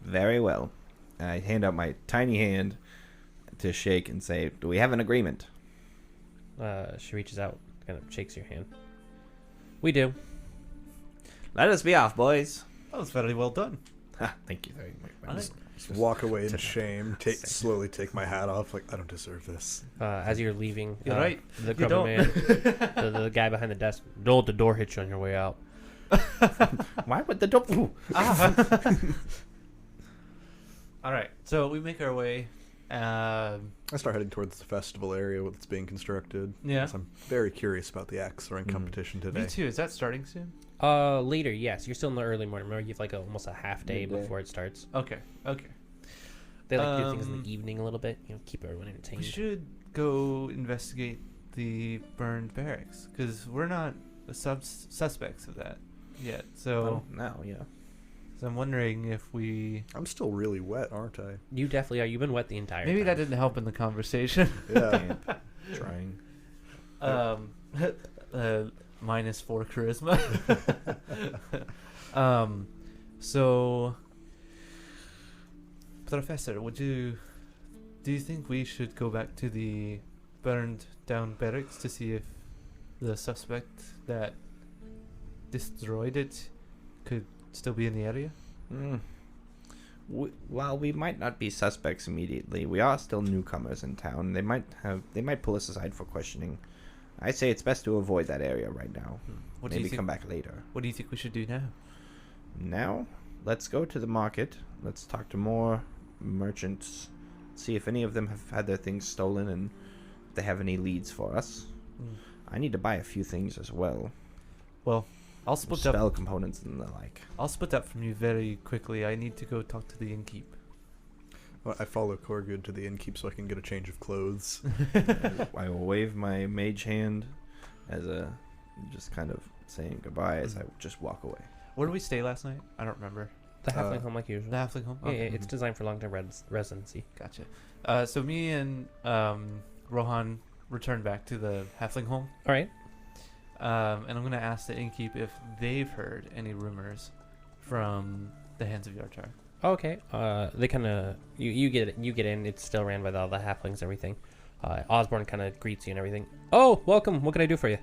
Very well. I hand out my tiny hand to shake and say, do we have an agreement? She reaches out, kind of shakes your hand. We do. Let us be off, boys. That was very well done. Thank you very much. Just walk away in shame. Slowly take my hat off. Like, I don't deserve this. As you're leaving, You're right. the You crummy don't. man, the guy behind the desk, don't let the door hit you on your way out. Why would the door... Ooh. All right. So we make our way. I start heading towards the festival area that's being constructed. Yeah. 'Cause I'm very curious about the axe throwing competition today. Me too. Is that starting soon? Later, yes. You're still in the early morning. Remember, you have like almost a half day Midday. before it starts. Okay. They like to do things in Um, the evening a little bit. Keep everyone entertained. We should go investigate the burned barracks because we're not the suspects of that yet. So, Well, now, yeah. so I'm wondering if we I'm still really wet, aren't I? You definitely are. You've been wet the entire maybe time. that didn't help in the conversation. Yeah. Trying. -4 charisma. So, Professor, do you think we should go back to the burned down barracks to see if the suspect that destroyed it could still be in the area? While we might not be suspects immediately, we are still newcomers in town. They might pull us aside for questioning. I say it's best to avoid that area right now. What do you Maybe think? come back later. What do you think we should do now? Now, let's go to the market. Let's talk to more merchants. See if any of them have had their things stolen and if they have any leads for us. I need to buy a few things as well. Well, I'll split Spell up. components and the like. I'll split up from you very quickly. I need to go talk to the innkeep. Well, I follow Korgood to the innkeep so I can get a change of clothes. I will wave my mage hand as a just kind of saying goodbye as I just walk away. Where did we stay last night? I don't remember. The halfling home like usual. The halfling home. Yeah, Okay. it's designed for long-term residency. Gotcha. So me and Rohan return back to the halfling home, All right. and I'm gonna ask the innkeep if they've heard any rumors from the Hands of Yartar. Okay. They kind of you get in. It's still ran by all the halflings and everything. Osborne kind of greets you and everything. Oh, welcome. What can I do for you?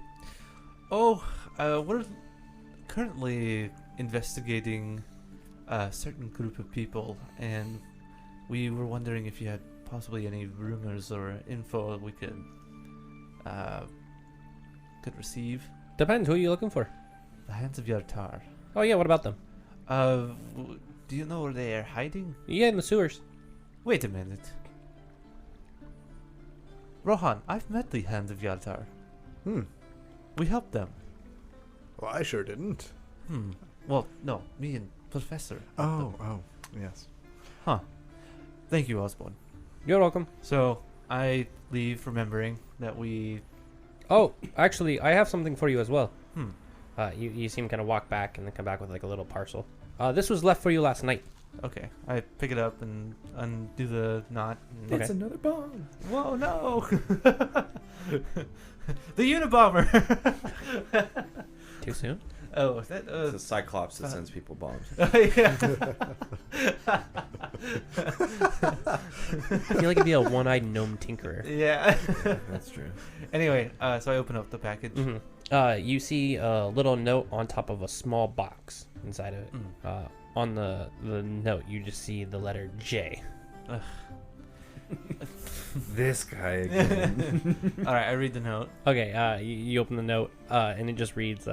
Oh, we're currently investigating a certain group of people, and we were wondering if you had possibly any rumors or info we could receive. Depends. Who are you looking for? The Hands of Yartar. Oh yeah. What about them? Do you know where they are hiding? Yeah, in the sewers. Wait a minute. Rohan, I've met the Hands of Yartar. We helped them. Well, I sure didn't. Well, no, me and Professor. Oh, yes. Huh. Thank you, Osborne. You're welcome. So, I leave remembering that we... Oh, actually, I have something for you as well. You see him kind of walk back and then come back with like a little parcel. This was left for you last night. Okay, I pick it up and undo the knot. And Okay. another bomb. Whoa, no! The Unabomber! Too soon? Oh, is that... It's a cyclops that sends people bombs. yeah. I feel like it'd be a one-eyed gnome tinkerer. Yeah. That's true. Anyway, so I open up the package. You see a little note on top of a small box inside of it. On the note, you just see the letter J. This guy again. All right, I read the note. Okay, you open the note, and it just reads,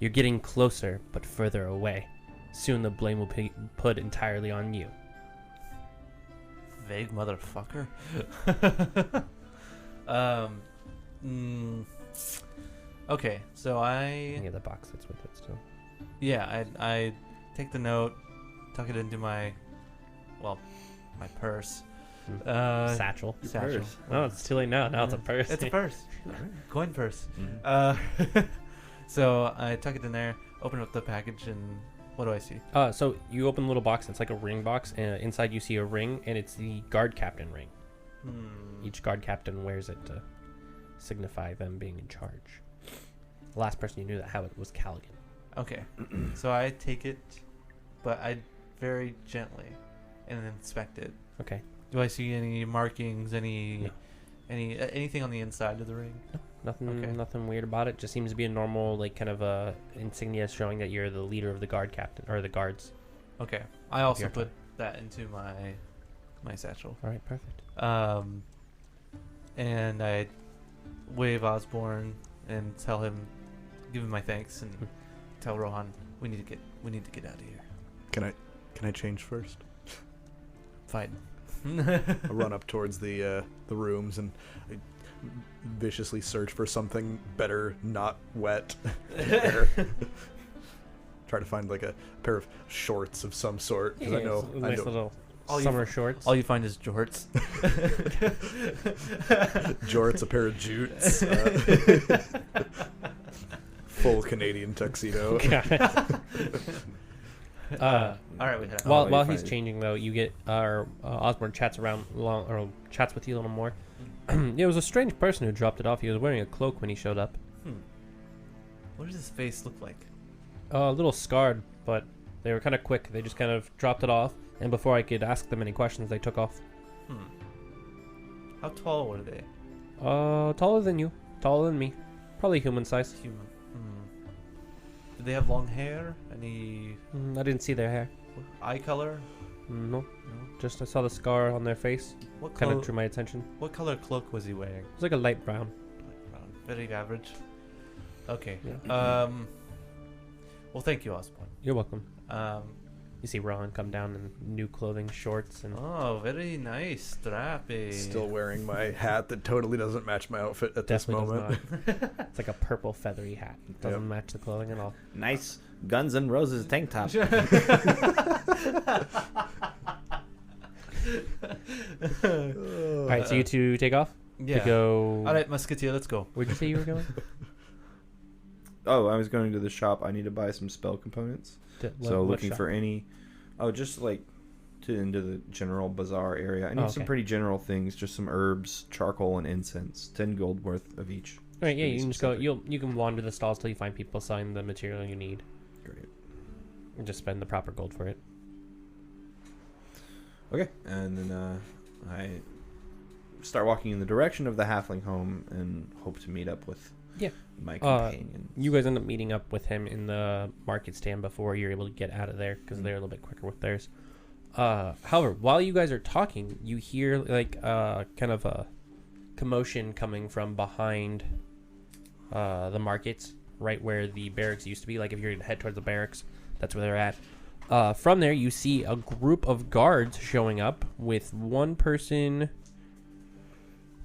"You're getting closer, but further away. Soon the blame will be put entirely on you." Vague motherfucker. Okay, so Yeah, the box that's with it still. I take the note, tuck it into my purse. Satchel. Satchel. purse. Oh, it's too late now. Now it's a purse. It's a purse. Coin purse. Mhm. So I tuck it in there, open up the package, and What do I see? So you open the little box. It's like a ring box, and inside you see a ring, and it's the guard captain ring. Each guard captain wears it to signify them being in charge. The last person you knew that had it was Callaghan. Okay. So I take it, but I very gently and inspect it. Okay. Do I see any markings, anything on the inside of the ring? Nothing weird about it. Just seems to be a normal, like, kind of a insignia showing that you're the leader of the guard captain or the guards. Okay. I also Your put that into my satchel. All right, perfect. And I wave Osborne and tell him, give him my thanks, and tell Rohan we need to get out of here. Can I change first? Fine. I run up towards the rooms and I viciously search for something better, not wet. Try to find like a pair of shorts of some sort because I know nice little All you summer shorts. All you find is jorts. jorts, a pair of jutes, full Canadian tuxedo. All right, we head out. While he's changing though, you get Osborne chats chats with you a little more. It was a strange person who dropped it off. He was wearing a cloak when he showed up. What does his face look like? A little scarred, but they were kind of quick. They just kind of dropped it off, and before I could ask them any questions, they took off. How tall were they? Taller than you, taller than me, probably human size. Human. Did they have long hair? Any I didn't see their hair. eye color? No, just I saw the scar on their face. What Kind color? of drew my attention. What color cloak was he wearing? It was like a light brown. Very average. Okay. Yeah. Well, thank you, Osborne. You're welcome. You see Ron come down in new clothing, shorts, and Oh, very nice, strappy. Still wearing my hat that totally doesn't match my outfit at this definitely moment. does not. It's like a purple feathery hat. It doesn't match the clothing at all. Nice Guns N' Roses tank top. All right, so you two take off Yeah. to go. All right, Musketeer, let's go. Where'd you say you were going? Oh, I was going to the shop. I need to buy some spell components. So What looking shop? for any. Oh, just like into the general bazaar area. I need some okay. pretty general things. Just some herbs, charcoal, and incense. 10 gold worth of each. All right, yeah, Pretty you can just go. specific. You can wander the stalls till you find people selling the material you need, Great. and just spend the proper gold for it. Okay, and then I start walking in the direction of the halfling home and hope to meet up with my companion. You guys end up meeting up with him in the market stand before you're able to get out of there because they're a little bit quicker with theirs. However, while you guys are talking, you hear like kind of a commotion coming from behind the markets, right where the barracks used to be. Like if you're going to head towards the barracks, that's where they're at. From there, you see a group of guards showing up with one person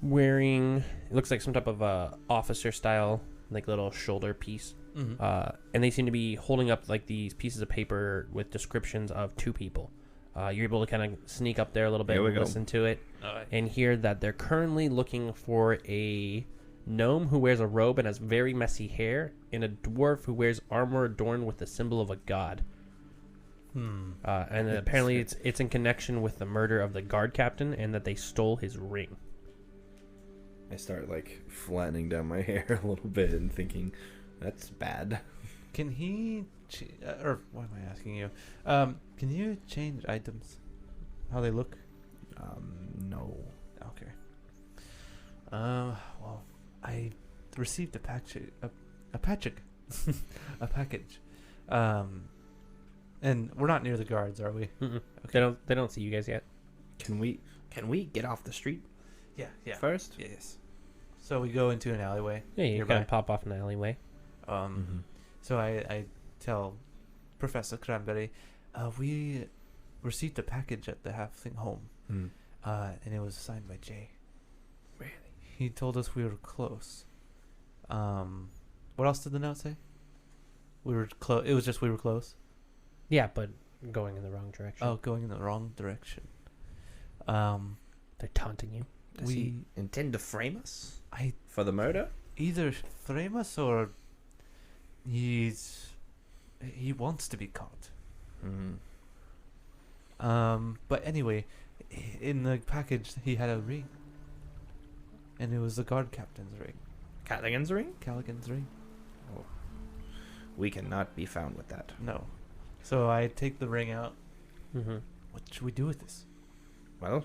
wearing, it looks like some type of officer style, like little shoulder piece. And they seem to be holding up like these pieces of paper with descriptions of two people. You're able to kind of sneak up there a little bit Here we and go. listen to it and hear that they're currently looking for a gnome who wears a robe and has very messy hair, and a dwarf who wears armor adorned with the symbol of a god. And apparently it's in connection with the murder of the guard captain and that they stole his ring. I start like flattening down my hair a little bit and thinking, that's bad. Can he, or why am I asking you? Can you change items, how they look? No. Okay. Well, I received a package, a package. And we're not near the guards, are we? Okay. They don't see you guys yet. Can we get off the street Yeah. first? Yes. So we go into an alleyway. Yeah, you nearby. kind of pop off in the alleyway. So I tell Professor Cranberry, we received a package at the halfling home, and it was signed by Jay. Really? He told us we were close. What else did the note say? We were close. It was just we were close. Yeah, but going in the wrong direction. Oh, going in the wrong direction. They're taunting you. Does he intend to frame us I for the murder? either frame us or he wants to be caught. But anyway, in the package he had a ring, and it was the guard captain's ring. Callaghan's ring? Callaghan's ring. We cannot be found with that. No. So I take the ring out. Mm-hmm. What should we do with this? Well,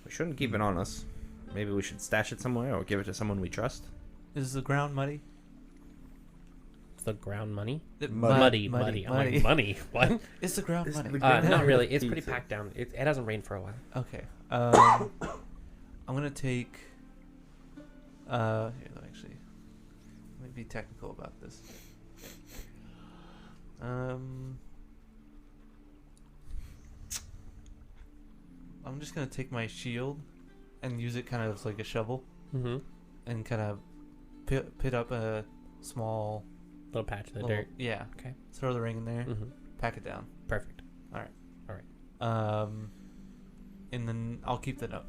we shouldn't keep it on us. Maybe we should stash it somewhere or give it to someone we trust. Is the ground muddy? The ground money? Muddy. Muddy. I'm like, money? What? Is the ground Is muddy? the ground- Not really. It's pretty Pizza. packed down. It hasn't rained for a while. Okay. I'm gonna take. Here, actually, let me be technical about this. I'm just gonna take my shield and use it kind of like a shovel Mm-hmm. and kind of pit up a small Little patch of the little- dirt. Yeah. Okay. Throw the ring in there. Mm-hmm. Pack it down. Perfect. And then I'll keep the note.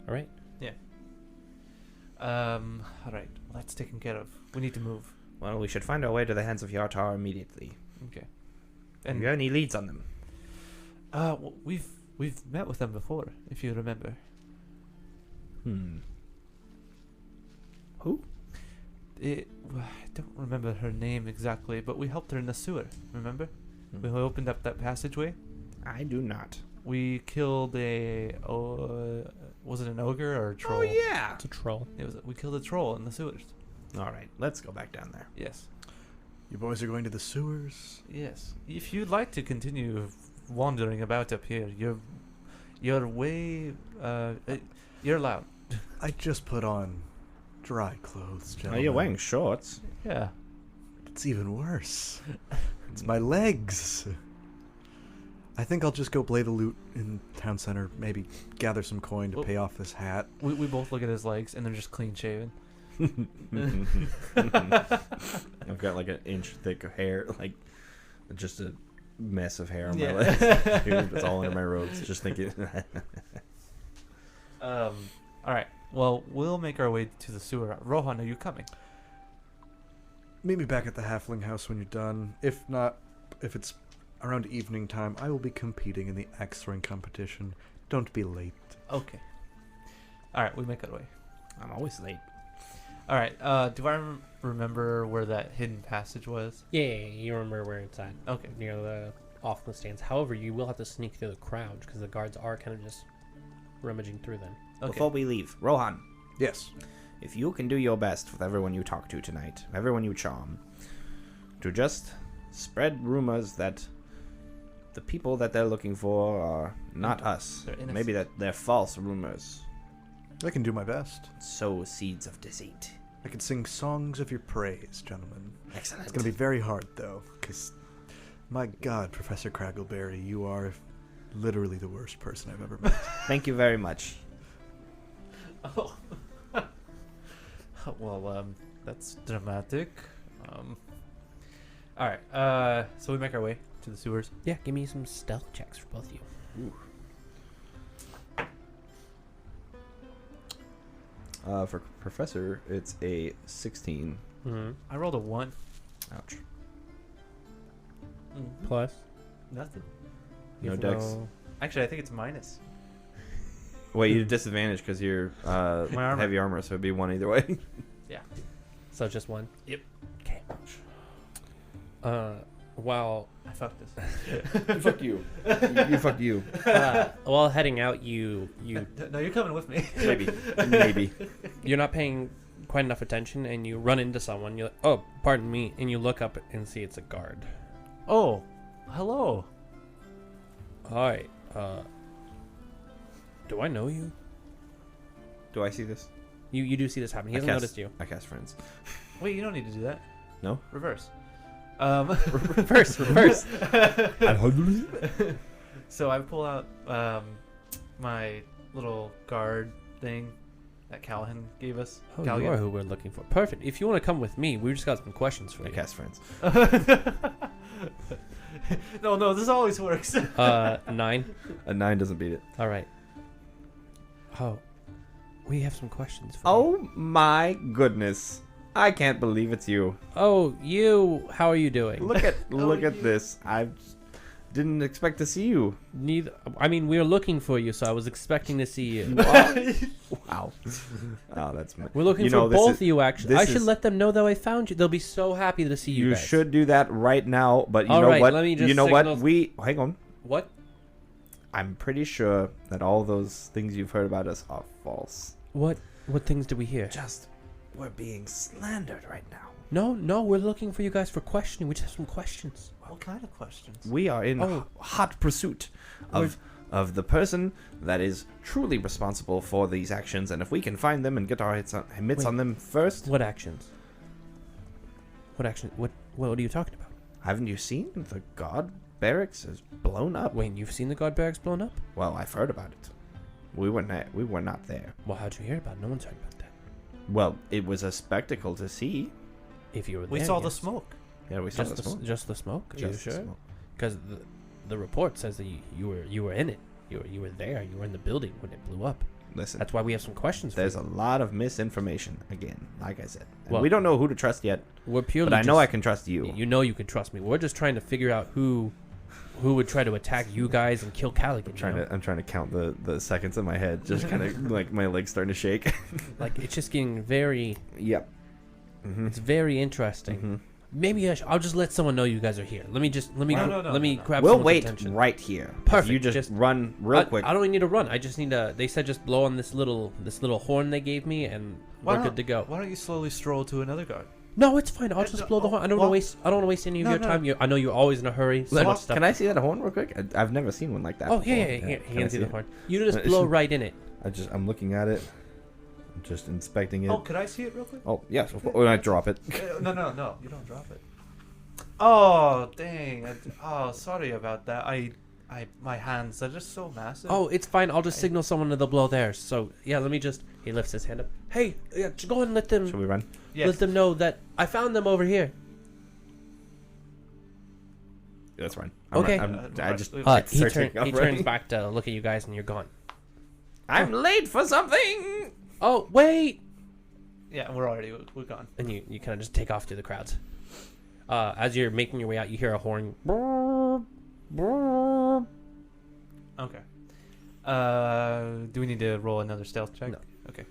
All right. All right. Well, that's taken care of. We need to move. Well, we should find our way to the hands of Yartar immediately. Okay. And you have any leads on them? Well, we've met with them before, if you remember. Who? I don't remember her name exactly, but we helped her in the sewer. Remember? We opened up that passageway. I do not. We killed a. Was it an ogre or a troll? Oh, yeah. It's a troll. It was. We killed a troll in the sewers. All right, let's go back down there. Yes. You boys are going to the sewers? Yes. If you'd like to continue wandering about up here, you're way. You're allowed. I just put on dry clothes, Are gentlemen. you wearing shorts? Yeah. It's even worse. It's my legs. I think I'll just go play the loot in town center. Maybe gather some coin to Well- pay off this hat. We both look at his legs and they're just clean shaven. I've got like an inch thick of hair, like just a mess of hair on Yeah. my legs. Dude, it's all under my robes. Just thinking. All right. Well, we'll make our way to the sewer. Rohan, are you coming? Meet me back at the halfling house when you're done. If not, if it's around evening time, I will be competing in the axe throwing competition. Don't be late. Okay. All right. We make our way. I'm always late. All right. Do I remember where that hidden passage was? Yeah, you remember where it's at. Okay. Near the off the stands. However, you will have to sneak through the crowd because the guards are kind of just rummaging through them. Okay. Before we leave, Rohan, Yes. if you can do your best with everyone you talk to tonight, everyone you charm, to just spread rumors that the people that they're looking for are not us. They're innocent. Maybe that they're false rumors. I can do my best. Sow seeds of deceit. I can sing songs of your praise, gentlemen. Excellent. It's going to be very hard, though, because, my God, Professor Craggleberry, you are literally the worst person I've ever met. Thank you very much. Oh. Well, that's dramatic. All right. So we make our way to the sewers. Yeah, give me some stealth checks for both of you. For Professor, it's a 16. Mm-hmm. I rolled a 1. Ouch. Plus. Nothing. No even dex. though- Actually, I think it's minus. Wait, you disadvantage because you're My armor. heavy armor, so it'd be 1 either way. So just one? Yep. Okay. While I fucked this. Fuck you. You fuck you. while heading out, you No, you're coming with me. Maybe. you're not paying quite enough attention, and you run into someone. You're like, oh, pardon me, and you look up and see it's a guard. Oh, hello. Hi. Do I know you? Do I see this? You do see this happen. He hasn't noticed you. I cast friends. Wait, you don't need to do that. No? Reverse. Reverse. So I pull out my little guard thing that Callahan gave us. Oh, you Callaghan. are who we're looking for. Perfect. If you want to come with me, we just got some questions for I you. cast friends. No, this always works. 9. A 9 doesn't beat it. All right. Oh, we have some questions for you. Oh my goodness. I can't believe it's you. Oh, you. How are you doing? Look at this. I didn't expect to see you. Neither. I mean, we were looking for you, so I was expecting to see you. Wow. Oh, that's We're looking You for know, this both is- of you. Actually, this I should is- let them know that I found you. They'll be so happy to see you. You guys. should do that right now. But you All know right, what? let me just You know what? signal- Hang on. What? I'm pretty sure that all those things you've heard about us are false. What things did we hear? Just we're being slandered right now. No, we're looking for you guys for questioning. We just have some questions. What kind of questions? We are in Oh. hot pursuit of the person that is truly responsible for these actions, and if we can find them and get our mitts Wait. on them first. What actions? What action? What are you talking about? Haven't you seen the God barracks is blown up? Wait, you've seen the guard barracks blown up? Well, I've heard about it. We were not there. Well, how'd you hear about it? No one's heard about that. Well, it was a spectacle to see. If you were there, We saw the yes. smoke. Yeah, we saw Just the smoke. just the smoke. Are Just you the sure? smoke. Because the report says that you were in it. You were there. You were in the building when it blew up. Listen, That's why we have some questions for there's you. a lot of misinformation again, like I said. And Well- we don't know who to trust yet, We're purely. but I know just- I can trust you. You know you can trust me. We're just trying to figure out who would try to attack you guys and kill Callaghan. I'm trying to count the seconds in my head, just kind of like my legs starting to shake. Like it's just getting very. Yep. It's very interesting. Mm-hmm. Maybe I'll just let someone know you guys are here. Let me No. grab. We'll someone's wait attention. right here. Perfect, If you just just- run real quick. I don't even need to run. I just need to. They said just blow on this little horn they gave me, and we're good to go. Why don't you slowly stroll to another guard? No, it's fine. I'll Yeah, just no, blow the horn. I don't well- want to waste any of No, your no. time. I know you're always in a hurry. So much stuff. Can I see that horn real quick? I've never seen one like that. Oh before. yeah. Here, Can I hand see the it? horn. You just Uh, blow right in it. I'm looking at it. I'm just inspecting it. Oh, could I see it real quick? Oh yes. When I drop it. No. You don't drop it. Oh, dang. Sorry about that. My hands are just so massive. Oh, it's fine. I'll just signal someone and they'll blow theirs. So yeah, let me just. He lifts his hand up. Hey, yeah, just go and let them. Should we run? yes. Let them know that I found them over here. Let's run. Okay. I just. He, searching up he running. turns back to look at you guys and you're gone. I'm late for something. Oh wait! Yeah, we're gone. And you kind of just take off through the crowds. As you're making your way out, you hear a horn. Okay. Do we need to roll another stealth check? No. Okay.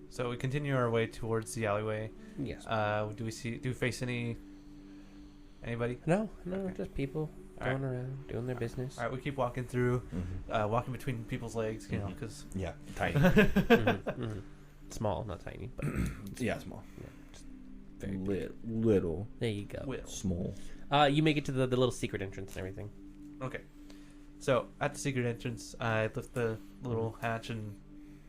So we continue our way towards the alleyway. Yes. Do we face anybody? No, Okay. just people All right. going around doing their business. All right, we keep walking through, Mm-hmm. walking between people's legs, you know, because Yeah. Tiny. Small, not tiny, but yeah. Small. very Little. there you go. will. Small. You make it to the little secret entrance and everything. Okay. So at the secret entrance, I lift the little hatch and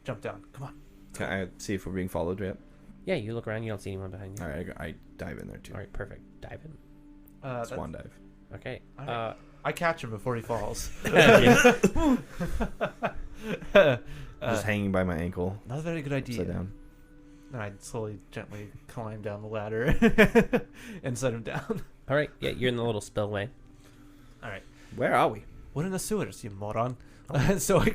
jump down. Come on. Can I see if we're being followed yet? Yeah, you look around, you don't see anyone behind you. All right. I dive in there too. All right, perfect. Dive in. Swan dive. Okay. All right. I catch him before he falls. Just hanging by my ankle. Not a very good idea. Upside down. And I slowly, gently climb down the ladder and set him down. All right. Yeah, you're in the little spillway. All right. Where are we? We're in the sewers, you moron. So I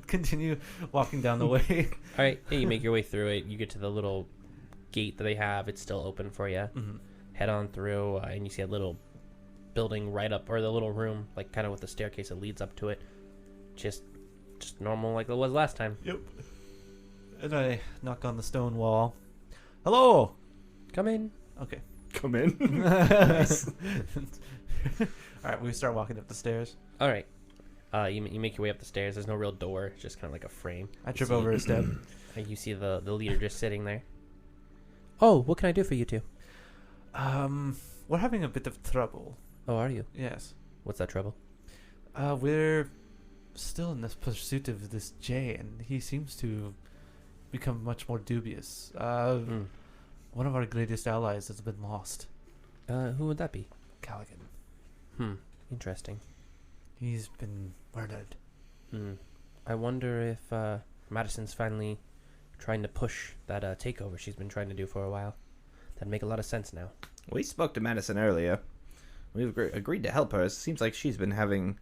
continue walking down the way. All right. Yeah, you make your way through it. You get to the little gate that they have. It's still open for you. Mhm. Head on through, and you see a little building right up, or the little room, like kind of with the staircase that leads up to it. Just normal like it was last time. Yep. And I knock on the stone wall. Hello. Come in. Okay. Come in. Nice. All right, we start walking up the stairs. All right. You make your way up the stairs. There's no real door. It's just kind of like a frame. I trip over a step. And you see the leader just sitting there. Oh, what can I do for you two? We're having a bit of trouble. Oh, are you? Yes. What's that trouble? We're still in this pursuit of this Jay, and he seems to become much more dubious. One of our greatest allies has been lost. Who would that be? Callaghan. Interesting. He's been murdered. I wonder if Madison's finally trying to push that takeover she's been trying to do for a while. That'd make a lot of sense now. We spoke to Madison earlier. We've agreed to help her. It seems like she's been having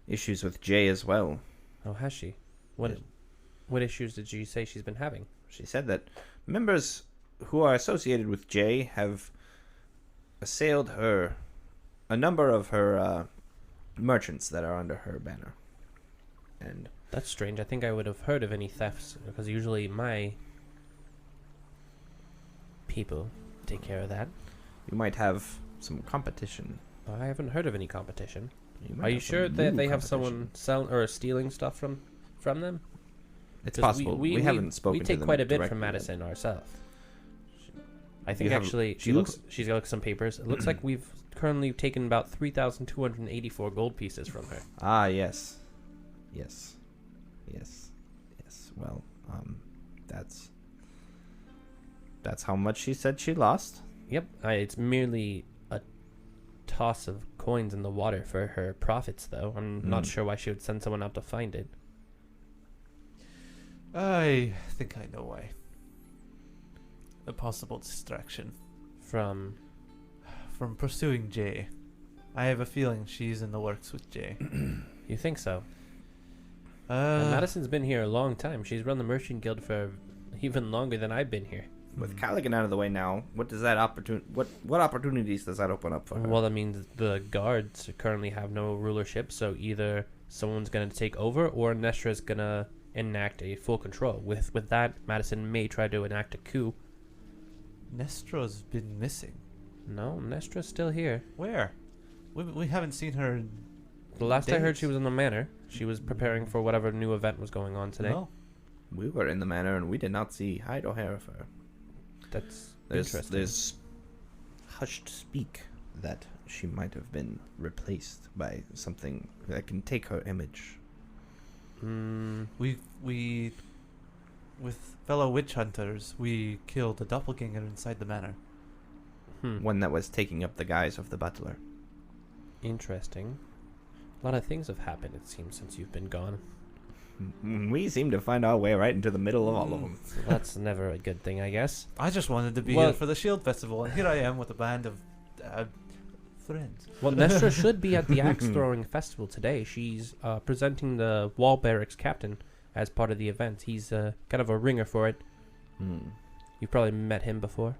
issues with Jay as well. Oh, has she? What issues did she say she's been having? She said that members who are associated with Jay have assailed a number of her merchants that are under her banner. And That's strange. I think I would have heard of any thefts because usually my people take care of that. you might have some competition. I haven't heard of any competition. Might Are you have some sure that new they have competition. someone selling or stealing stuff from them? It's 'Cause possible. We haven't spoken We to take them quite a bit directly from yet. Madison ourselves. I think You have- actually do you- she's got some papers. It looks like we've currently taken about 3,284 gold pieces from her. Ah, yes. Well, that's how much she said she lost. Yep, it's merely a toss of coins in the water for her profits, though. I'm not Mm. sure why she would send someone out to find it. I think I know why. A possible distraction From from pursuing Jay. I have a feeling she's in the works with Jay. you think so? And Uh, Madison's been here a long time. She's run the merchant guild for even longer than I've been here. With Callaghan out of the way now, what does that what opportunities does that open up for her? Well, that means the guards currently have no rulership, so either someone's going to take over or Nestra's going to enact a full control. With that, Madison may try to enact a coup. Nestra's been missing. No, Nestra's still here. Where? We haven't seen her. The last I heard, Days. she was in the manor. She was preparing for whatever new event was going on today. No. We were in the manor and we did not see hide or hair of her. That's There's interesting. hushed speak that she might have been replaced by something that can take her image. We with fellow witch hunters, we killed a doppelganger inside the manor. One that was taking up the guise of the butler. Interesting. A lot of things have happened, it seems, since you've been gone. We seem to find our way right into the middle of all of them. So that's never a good thing, I guess. I just wanted to be Well- here for the Shield Festival, and here I am with a band of friends. Well, Nestra should be at the axe throwing festival today. She's presenting the wall barracks captain as part of the event. He's kind of a ringer for it. You've probably met him before.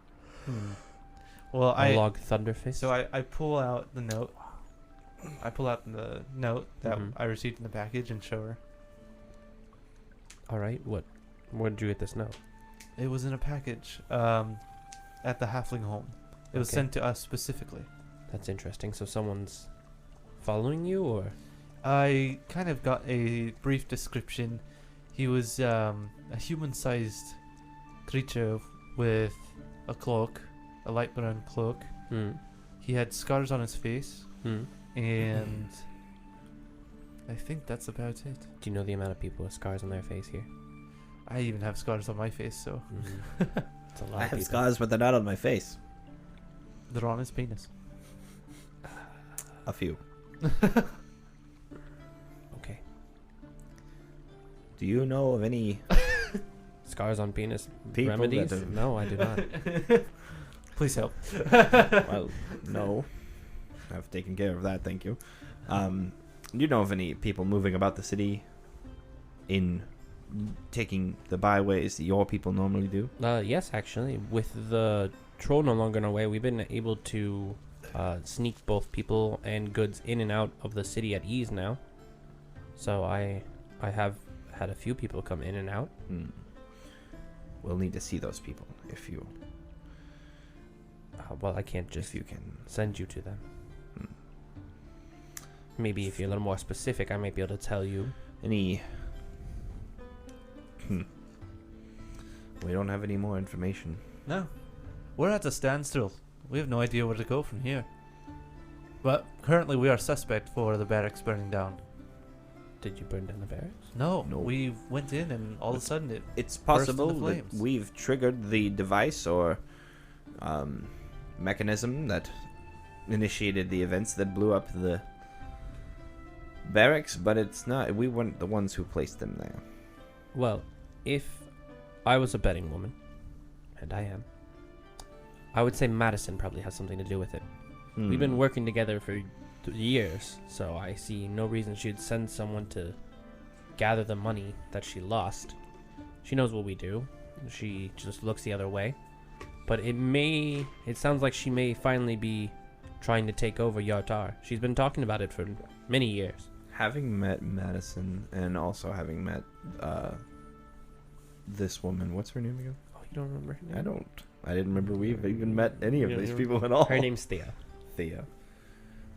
Well, Log Thunderfist. So I pull out the note. I pull out the note that Mhm. I received in the package and show her. All right. Where did you get this note? It was in a package at the Halfling home. It was Okay. sent to us specifically. That's interesting. So someone's following you, or I kind of got a brief description. He was a human-sized creature with a cloak, a light brown cloak. He had scars on his face, and I think that's about it. Do you know the amount of people with scars on their face here? I even have scars on my face, so It's a lot I of have people. scars, but they're not on my face. they're on his penis. A few. Okay. Do you know of any Scars on penis People remedies? that have- No, I do not. Please help. Well, no. I've taken care of that, thank you. Do you know of any people moving about the city in taking the byways that your people normally do? Yes, actually. With the troll no longer in our way, we've been able to sneak both people and goods in and out of the city at ease now. So I have had a few people come in and out. We'll need to see those people if you Well, I can't just if you can. send you to them. Maybe if you're a little more specific, I might be able to tell you. Any We don't have any more information. No. We're at a standstill. We have no idea where to go from here. But currently we are suspect for the barracks burning down. Did you burn down the barracks? No, No. we went in and all of a sudden it... It's Burst into possible that flames. we've triggered the device or mechanism that initiated the events that blew up the barracks, but it's not. We weren't the ones who placed them there. Well, if I was a betting woman, and I am, I would say Madison probably has something to do with it. We've been working together for years, so I see no reason she'd send someone to gather the money that she lost. She knows what we do. She just looks the other way. but it sounds like she may finally be trying to take over Yartar. She's been talking about it for many years. Having met Madison and also having met this woman, what's her name again? Oh, you don't remember her name? I didn't remember we've even met any of You don't these remember? people at all. Her name's Thea. Thea.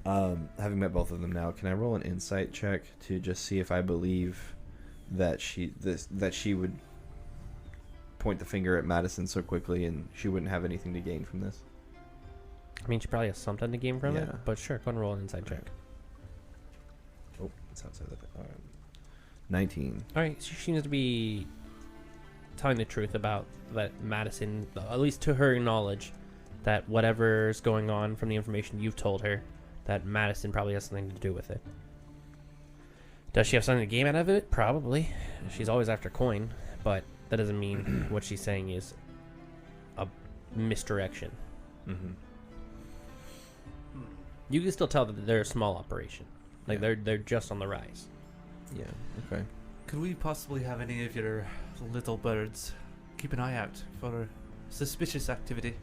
Having met both of them now, can I roll an insight check to just see if I believe that she would point the finger at Madison so quickly and she wouldn't have anything to gain from this? I mean, she probably has something to gain from it, Yeah. but sure, go and roll an inside check. Oh, it's outside of it. 19. All right, she seems to be telling the truth about that Madison, at least to her knowledge, that whatever's going on from the information you've told her, that Madison probably has something to do with it. Does she have something to gain out of it? Probably. She's always after coin, but that doesn't mean what she's saying is a misdirection. Mm-hmm. You can still tell that they're a small operation. Like Yeah. they're just on the rise. Yeah, okay. Could we possibly have any of your little birds keep an eye out for suspicious activity?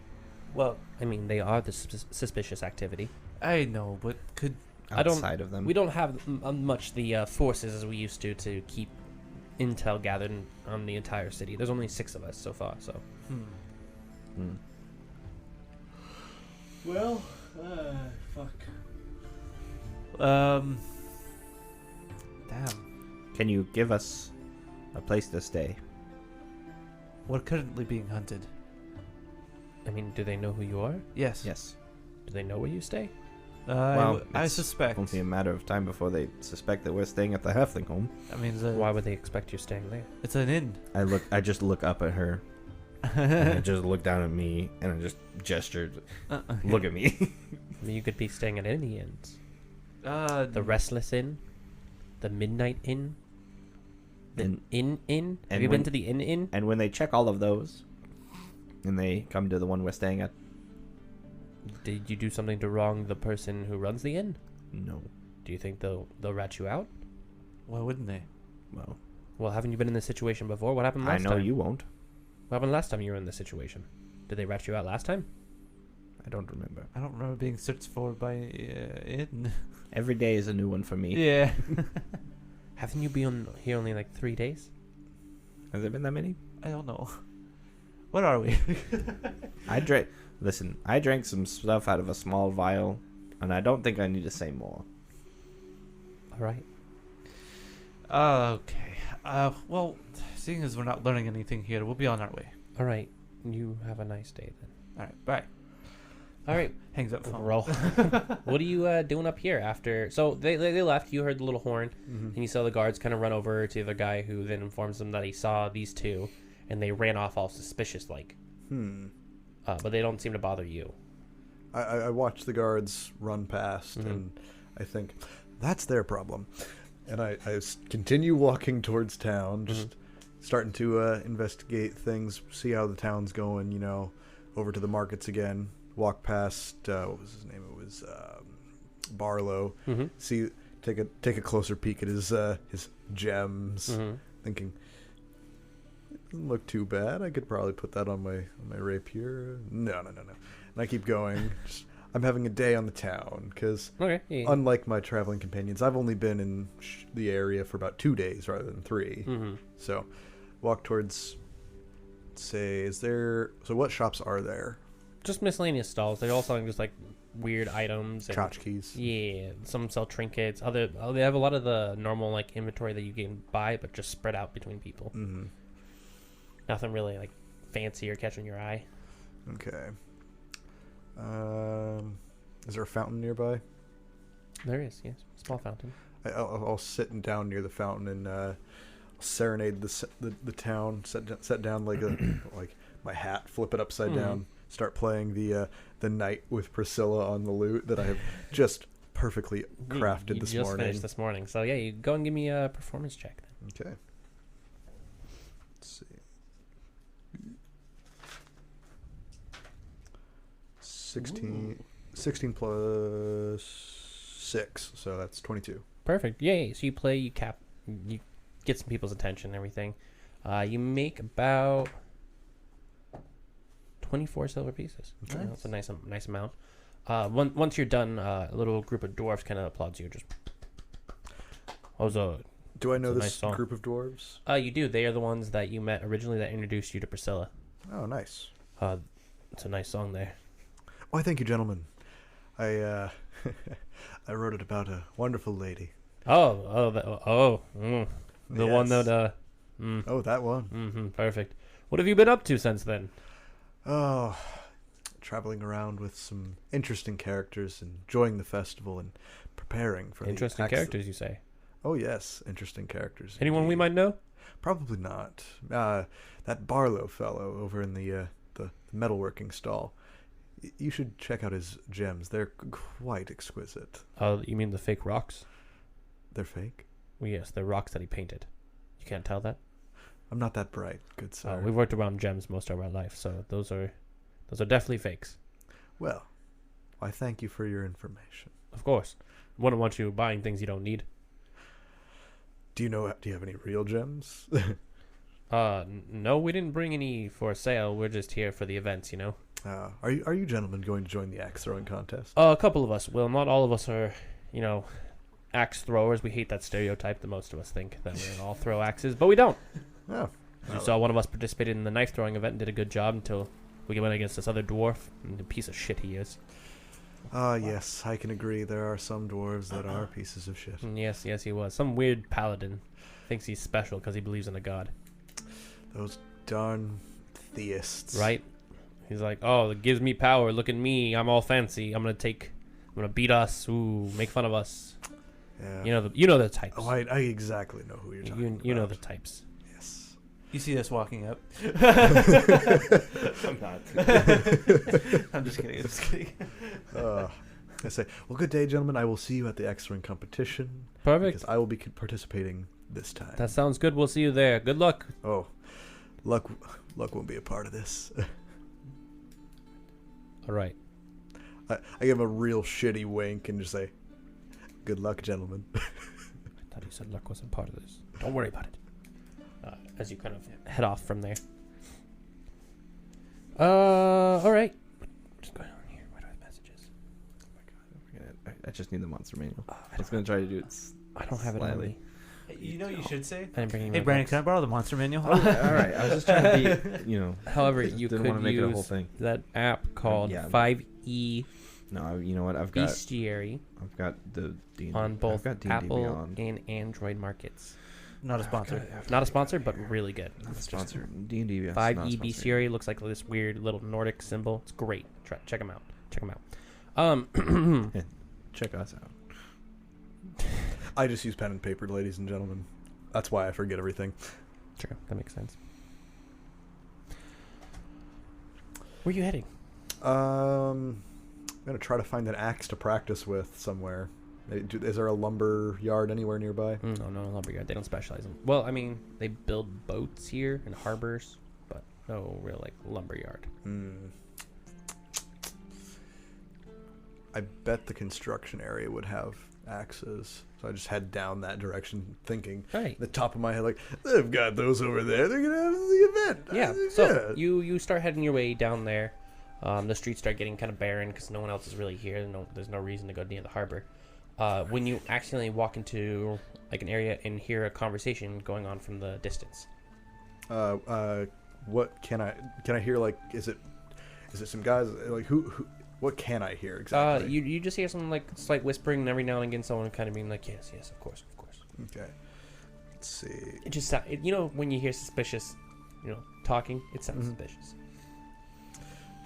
Well, I mean, they are the suspicious activity. I know, but could Outside of them. We don't have much the forces as we used to keep intel gathered on the entire city. There's only 6 of us so far, so. Hmm. Well, fuck. Damn. Can you give us a place to stay? We're currently being hunted. I mean, do they know who you are? Yes. Yes. Do they know where you stay? Well, I it's suspect. Only a matter of time before they suspect that we're staying at the halfling home. I mean, Why would they expect you staying there? it's an inn. I just look up at her and I just look down at me and I just gestured. Look at me. I mean, you could be staying at any inns. The The Restless Inn, the Midnight Inn, the And- Inn. Have and you when- been to the Inn? And when they check all of those and they come to the one we're staying at, Did you do something to wrong the person who runs the inn? no. Do you think they'll rat you out? Why wouldn't they? Well, Well, haven't you been in this situation before? What happened I last know time? you won't. What happened last time you were in this situation? Did they rat you out last time? I don't remember. I don't remember being searched for by inn. Every day is a new one for me. Yeah. Haven't you been here only like 3 days? Has there been that many? I don't know. What are we? I drank some stuff out of a small vial, and I don't think I need to say more. All right. Okay. Well, seeing as we're not learning anything here, we'll be on our way. All right. You have a nice day then. All right. Bye. All right. Hangs up phone. Roll. What are you doing up here after? So they left. You heard the little horn, and you saw the guards kind of run over to the guy who then informs them that he saw these two, and they ran off all suspicious like. But they don't seem to bother you. I watch the guards run past, Mhm. and I think that's their problem. And I continue walking towards town, just starting to investigate things, see how the town's going. You know, over to the markets again. Walk past what was his name? It was Barlow. Mm-hmm. Take a closer peek at his gems. Mm-hmm. Thinking, doesn't look too bad. I could probably put that on my rapier. No. And I keep going. I'm having a day on the town because, Okay. Yeah. unlike my traveling companions, I've only been in the area for about 2 days rather than 3. Mm-hmm. So, walk towards. Say, so what shops are there? Just miscellaneous stalls. They're all selling just like weird items. And, Tchotchkes. yeah. Some sell trinkets. They have a lot of the normal like inventory that you can buy, but just spread out between people. Mm-hmm. Nothing really like fancy or catching your eye. Okay. Is there a fountain nearby? There is, yes, small fountain. I'll sit down near the fountain and serenade the town. Set down like my hat, flip it upside down. Start playing the night with Priscilla on the lute that I have just perfectly crafted you this just morning. finished this morning, so yeah, you go and give me a performance check then. Okay. Let's see. 16 plus 6, so that's 22. Perfect. Yay! So you play, you get some people's attention and everything. You make about 24 silver pieces. Okay. That's a nice amount. Once you're done, a little group of dwarves kind of applauds you. Just, Do I know It's a this nice song. group of dwarves? you do. They are the ones that you met originally that introduced you to Priscilla. Oh, nice. It's a nice song there. Why, thank you, gentlemen. I I wrote it about a wonderful lady. The one Yes. that Oh, that one. perfect. What have you been up to since then? Oh, traveling around with some interesting characters, enjoying the festival, and preparing for Interesting the characters, you say? Oh yes, interesting characters. Anyone we indeed. might know? Probably not. That Barlow fellow over in the metalworking stall. You should check out his gems. They're quite exquisite. You mean the fake rocks? They're fake. Well, yes, the rocks that he painted. You can't tell that. I'm not that bright, good sir. We've worked around gems most of our life, so those are definitely fakes. Well, I thank you for your information. Of course, wouldn't want you buying things you don't need. Do you have any real gems? No, we didn't bring any for sale. We're just here for the events, you know. Are you gentlemen going to join the axe throwing contest? A couple of us will. Not all of us are, axe throwers. We hate that stereotype that most of us think that we all throw axes, but we don't. Oh, You saw one of us participated in the knife throwing event and did a good job until we went against this other dwarf, and the piece of shit he is. yes, I can agree. There are some dwarves that are pieces of shit. And yes, he was. Some weird paladin thinks he's special because he believes in a god. Those darn theists. Right? He's like, oh, it gives me power. Look at me. I'm all fancy. I'm gonna beat us. Ooh, make fun of us. Yeah. You know the types. Oh, I exactly know who you're talking about. You know the types. Yes. You see us walking up. I'm not. I'm just kidding. I say, well, good day, gentlemen. I will see you at the axe throwing competition. Perfect. Because I will be participating this time. That sounds good. We'll see you there. Good luck. Oh, luck won't be a part of this. All right. I give him a real shitty wink and just say, good luck, gentlemen. I thought you said luck wasn't part of this. Don't worry about it. As you kind of head off from there. All right. What's going on here? Where do I have messages? I just need the monster manual. I was gonna try to do it. I don't have it on slightly. me. You know what you should say? I didn't bring any Hey, more Brandon, books. can I borrow the monster manual? All right, I was just trying to be, However, you didn't could want to make it a whole use thing. that app called Yeah. 5E No, you know what? I've got Bestiary the D&D. on both I've got D&D Apple Beyond. and Android markets. Not a sponsor. Not a sponsor, but really good. Not a sponsor. D&D Beyond. 5E Bestiary looks like this weird little Nordic symbol. It's great. Check them out. Check us out. I just use pen and paper, ladies and gentlemen. That's why I forget everything. Sure, that makes sense. Where are you heading? I'm gonna try to find an axe to practice with somewhere. Is there a lumber yard anywhere nearby? No, lumberyard. They don't specialize in. Well, I mean, they build boats here and harbors, but no real lumberyard. I bet the construction area would have axes. So I just head down that direction, thinking, Right. the top of my head, like, they've got those over there. They're gonna have the event. Yeah. So you start heading your way down there. The streets start getting kind of barren because no one else is really here. There's no reason to go near the harbor. When you accidentally walk into an area and hear a conversation going on from the distance. What can I hear? Like, is it some guys? Like, who? What can I hear exactly? You just hear some slight whispering, and every now and again someone kind of being like, yes, of course. Okay. Let's see. It just when you hear suspicious, talking, it sounds suspicious.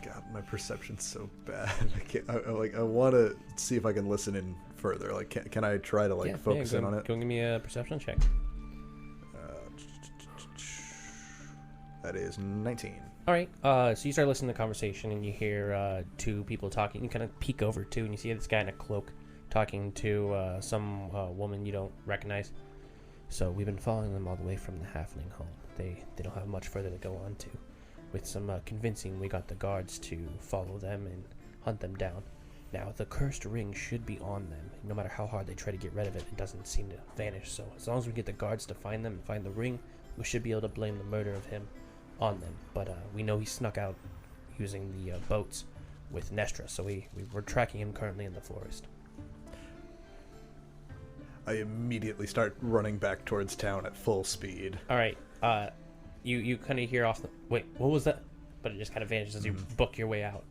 God, my perception's so bad. I can't. I want to see if I can listen in further. Like, can I try to focus in on it? Go give me a perception check. That is 19. All right. So you start listening to the conversation, and you hear two people talking. You kind of peek over too, and you see this guy in a cloak talking to some woman you don't recognize. So we've been following them all the way from the halfling home. They don't have much further to go on to. With some convincing, we got the guards to follow them and hunt them down. Now, the cursed ring should be on them. No matter how hard they try to get rid of it, it doesn't seem to vanish. So as long as we get the guards to find them and find the ring, we should be able to blame the murder of him on them. But we know he using the boats with Nestra. So we're tracking him currently in the forest. I immediately start running back towards town at full speed. All right. You kind of hear off the... Wait, what was that? But it just kind of vanishes as you book your way out.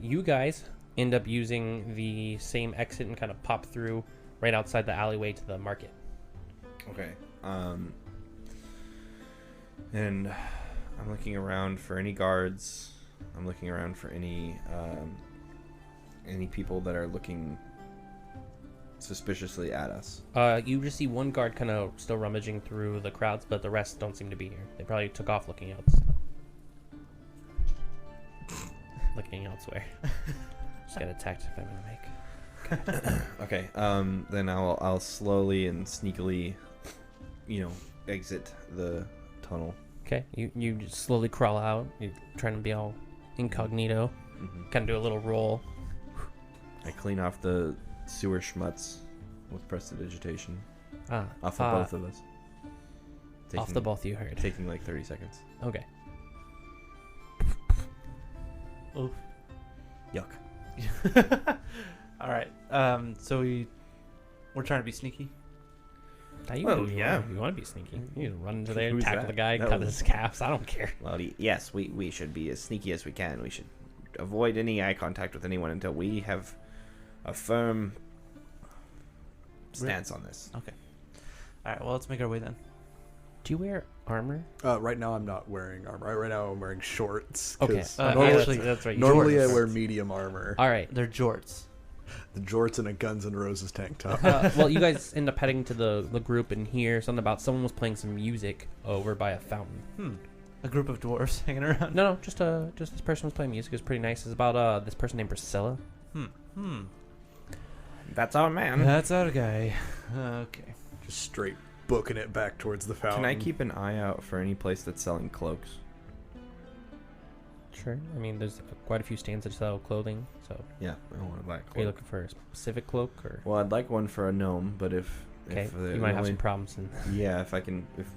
You guys end up using the same exit and kind of pop through right outside the alleyway to the market. Okay. And I'm looking around for any guards. I'm looking around for any people that are looking suspiciously at us. You just see one guard kind of still rummaging through the crowds, but the rest don't seem to be here. They probably took off looking out. Looking elsewhere. Just get attacked if I'm gonna make. Okay. Then I'll slowly and sneakily, exit the tunnel. Okay. You just slowly crawl out. You're trying to be all incognito. Mm-hmm. Kind of do a little roll. I clean off the sewer schmutz with prestidigitation off of Ah, both of us. off the both you heard. Taking like 30 seconds. Okay. Oh. Yuck. All right. So we're trying to be sneaky. Now you Well, can, yeah. You want to be sneaky. You can run into there, Who's tackle that? the guy, That cut was- his calves. I don't care. Well, yes, we should be as sneaky as we can. We should avoid any eye contact with anyone until we have a firm stance on this. Okay. All right. Well, let's make our way then. Do you wear armor? Right now I'm not wearing armor. Right now I'm wearing shorts. Okay. 'cause normally- Actually, that's right. you normally wear I wear shorts. medium armor. All right. They're jorts. The jorts and a Guns N' Roses tank top. Well, you guys end up heading to the group and hear something about someone was playing some music over by a fountain. A group of dwarves hanging around. No, just this person was playing music. It was pretty nice. It's about this person named Priscilla. That's our man. That's our guy. Okay. Just straight booking it back towards the fountain. Can I keep an eye out for any place that's selling cloaks? Sure. I mean, there's quite a few stands that sell clothing. So, Yeah, I want to buy a are you cloak. looking for a specific cloak or? Well, I'd like one for a gnome, but if Okay, the you might have only- some problems. Yeah, if the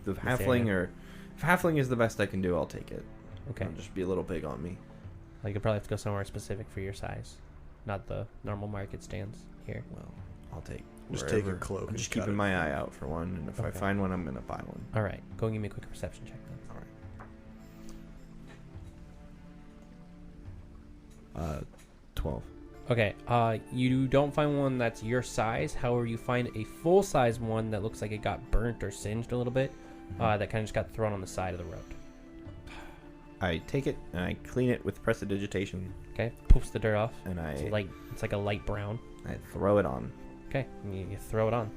This halfling area. or if halfling is the best I can do, I'll take it. Okay. It'll just be a little big on me. Like, you probably have to go somewhere specific for your size, not the normal market stands here. Well, I'll take. Just take your wherever. cloak I'm and just cut keeping it. my eye out for one, and if I Okay. find one, I'm gonna buy one. All right. Go and give me a quick perception check then. All right. 12. Okay. You don't find one that's your size. However, you find a full size one that looks like it got burnt or singed a little bit. That kind of just got thrown on the side of the road. I take it and I clean it with prestidigitation, Okay. Poofs the dirt off. and It's light. It's like a light brown. I throw it on. Okay. And you throw it on.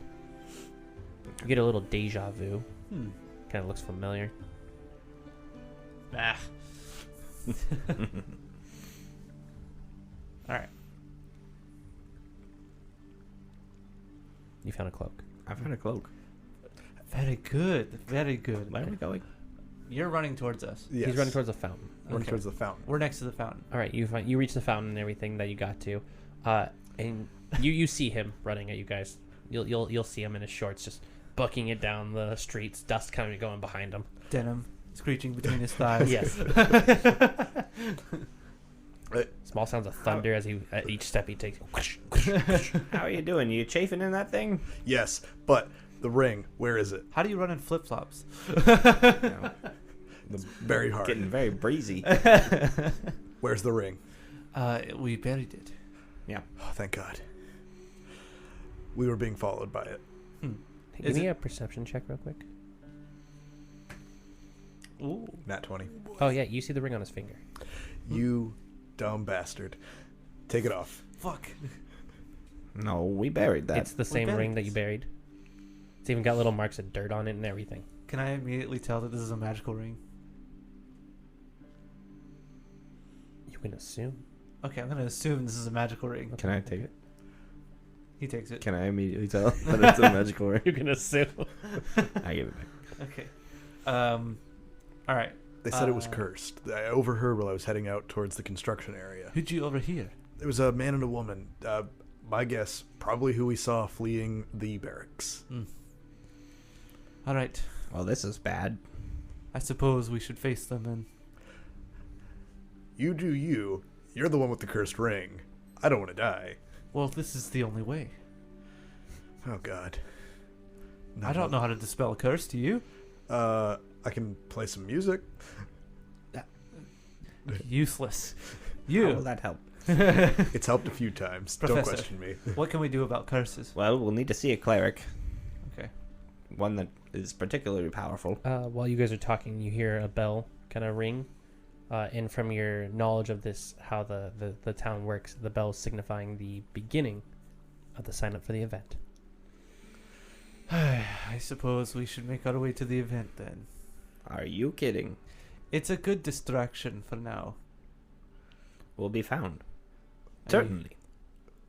You get a little deja vu. Hmm. Kind of looks familiar. Ah. All right. You found a cloak. I found a cloak. Very good. Very good. Where are we going? You're running towards us. Yes. He's running towards the fountain. Running Okay. towards the fountain. We're next to the fountain. All right, you reach the fountain and everything that you got to, and you see him running at you guys. You'll see him in his shorts, just bucking it down the streets. Dust kind of going behind him. Denim screeching between his thighs. Yes. Small sounds of thunder as he at each step he takes. How are you doing? You chafing in that thing? Yes, but the ring, where is it? How do you run in flip flops? Very hard. Getting very breezy. Where's the ring? We buried it. Yeah. Oh, thank God. We were being followed by it. Give me a perception check real quick. Ooh. Nat 20. Oh yeah, you see the ring on his finger. You dumb bastard. Take it off. Fuck. No, we buried that. It's the same buried ring that you this. buried. It's even got little marks of dirt on it and everything. Can I immediately tell that this is a magical ring? You can assume. Okay, I'm gonna assume this is a magical ring. Can I take it? He takes it. Can I immediately tell that it's a magical ring? You can assume. I give it back. Okay. All right. They said it was Uh, cursed. I overheard while I was heading out towards the construction area. Who'd you overhear? It was a man and a woman. My guess, probably who we saw fleeing the barracks. All right. Well, this is bad. I suppose we should face them then. You do you. You're the one with the cursed ring. I don't want to die. Well, this is the only way. Oh, God. I don't know how to dispel a curse, do you? I can play some music. Useless. How will that help? It's helped a few times. Don't Professor. question me. What can we do about curses? Well, we'll need to see a cleric. Okay. One that is particularly powerful. While you guys are talking, you hear a bell kind of ring. And from your knowledge of this, how the town works, the bell signifying the beginning of the sign up for the event. I suppose we should make our way to the event then. Are you kidding? It's a good distraction for now. Will be found. I Certainly.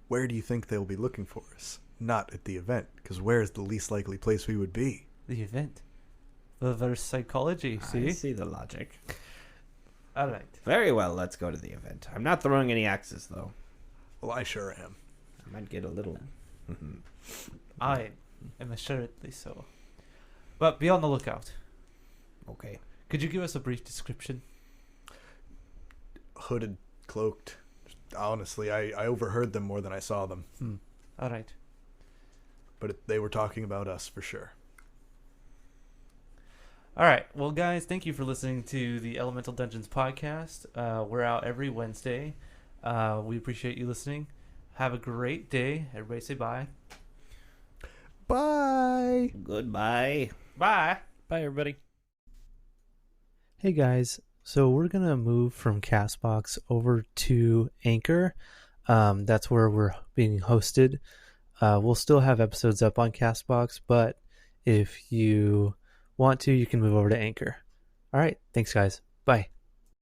Where do you think they'll be looking for us? Not at the event, because where is the least likely place we would be? The event. Reverse psychology, see? I see the logic. Alright. Very well, let's go to the event. I'm not throwing any axes, though. Well, I sure am. I might get a little... I am assuredly so. But be on the lookout. Okay. Could you give us a brief description? Hooded, cloaked. Honestly, I overheard them more than I saw them. Alright. But they were talking about us for sure. Alright, well guys, thank you for listening to the Elemental Dungeons podcast. We're out every Wednesday. We appreciate you listening. Have a great day. Everybody say bye. Bye! Goodbye. Bye. Bye, everybody. Hey guys, so we're gonna move from Castbox over to Anchor. That's where we're being hosted. We'll still have episodes up on Castbox, but if you want to, you can move over to Anchor. All right, thanks guys. Bye.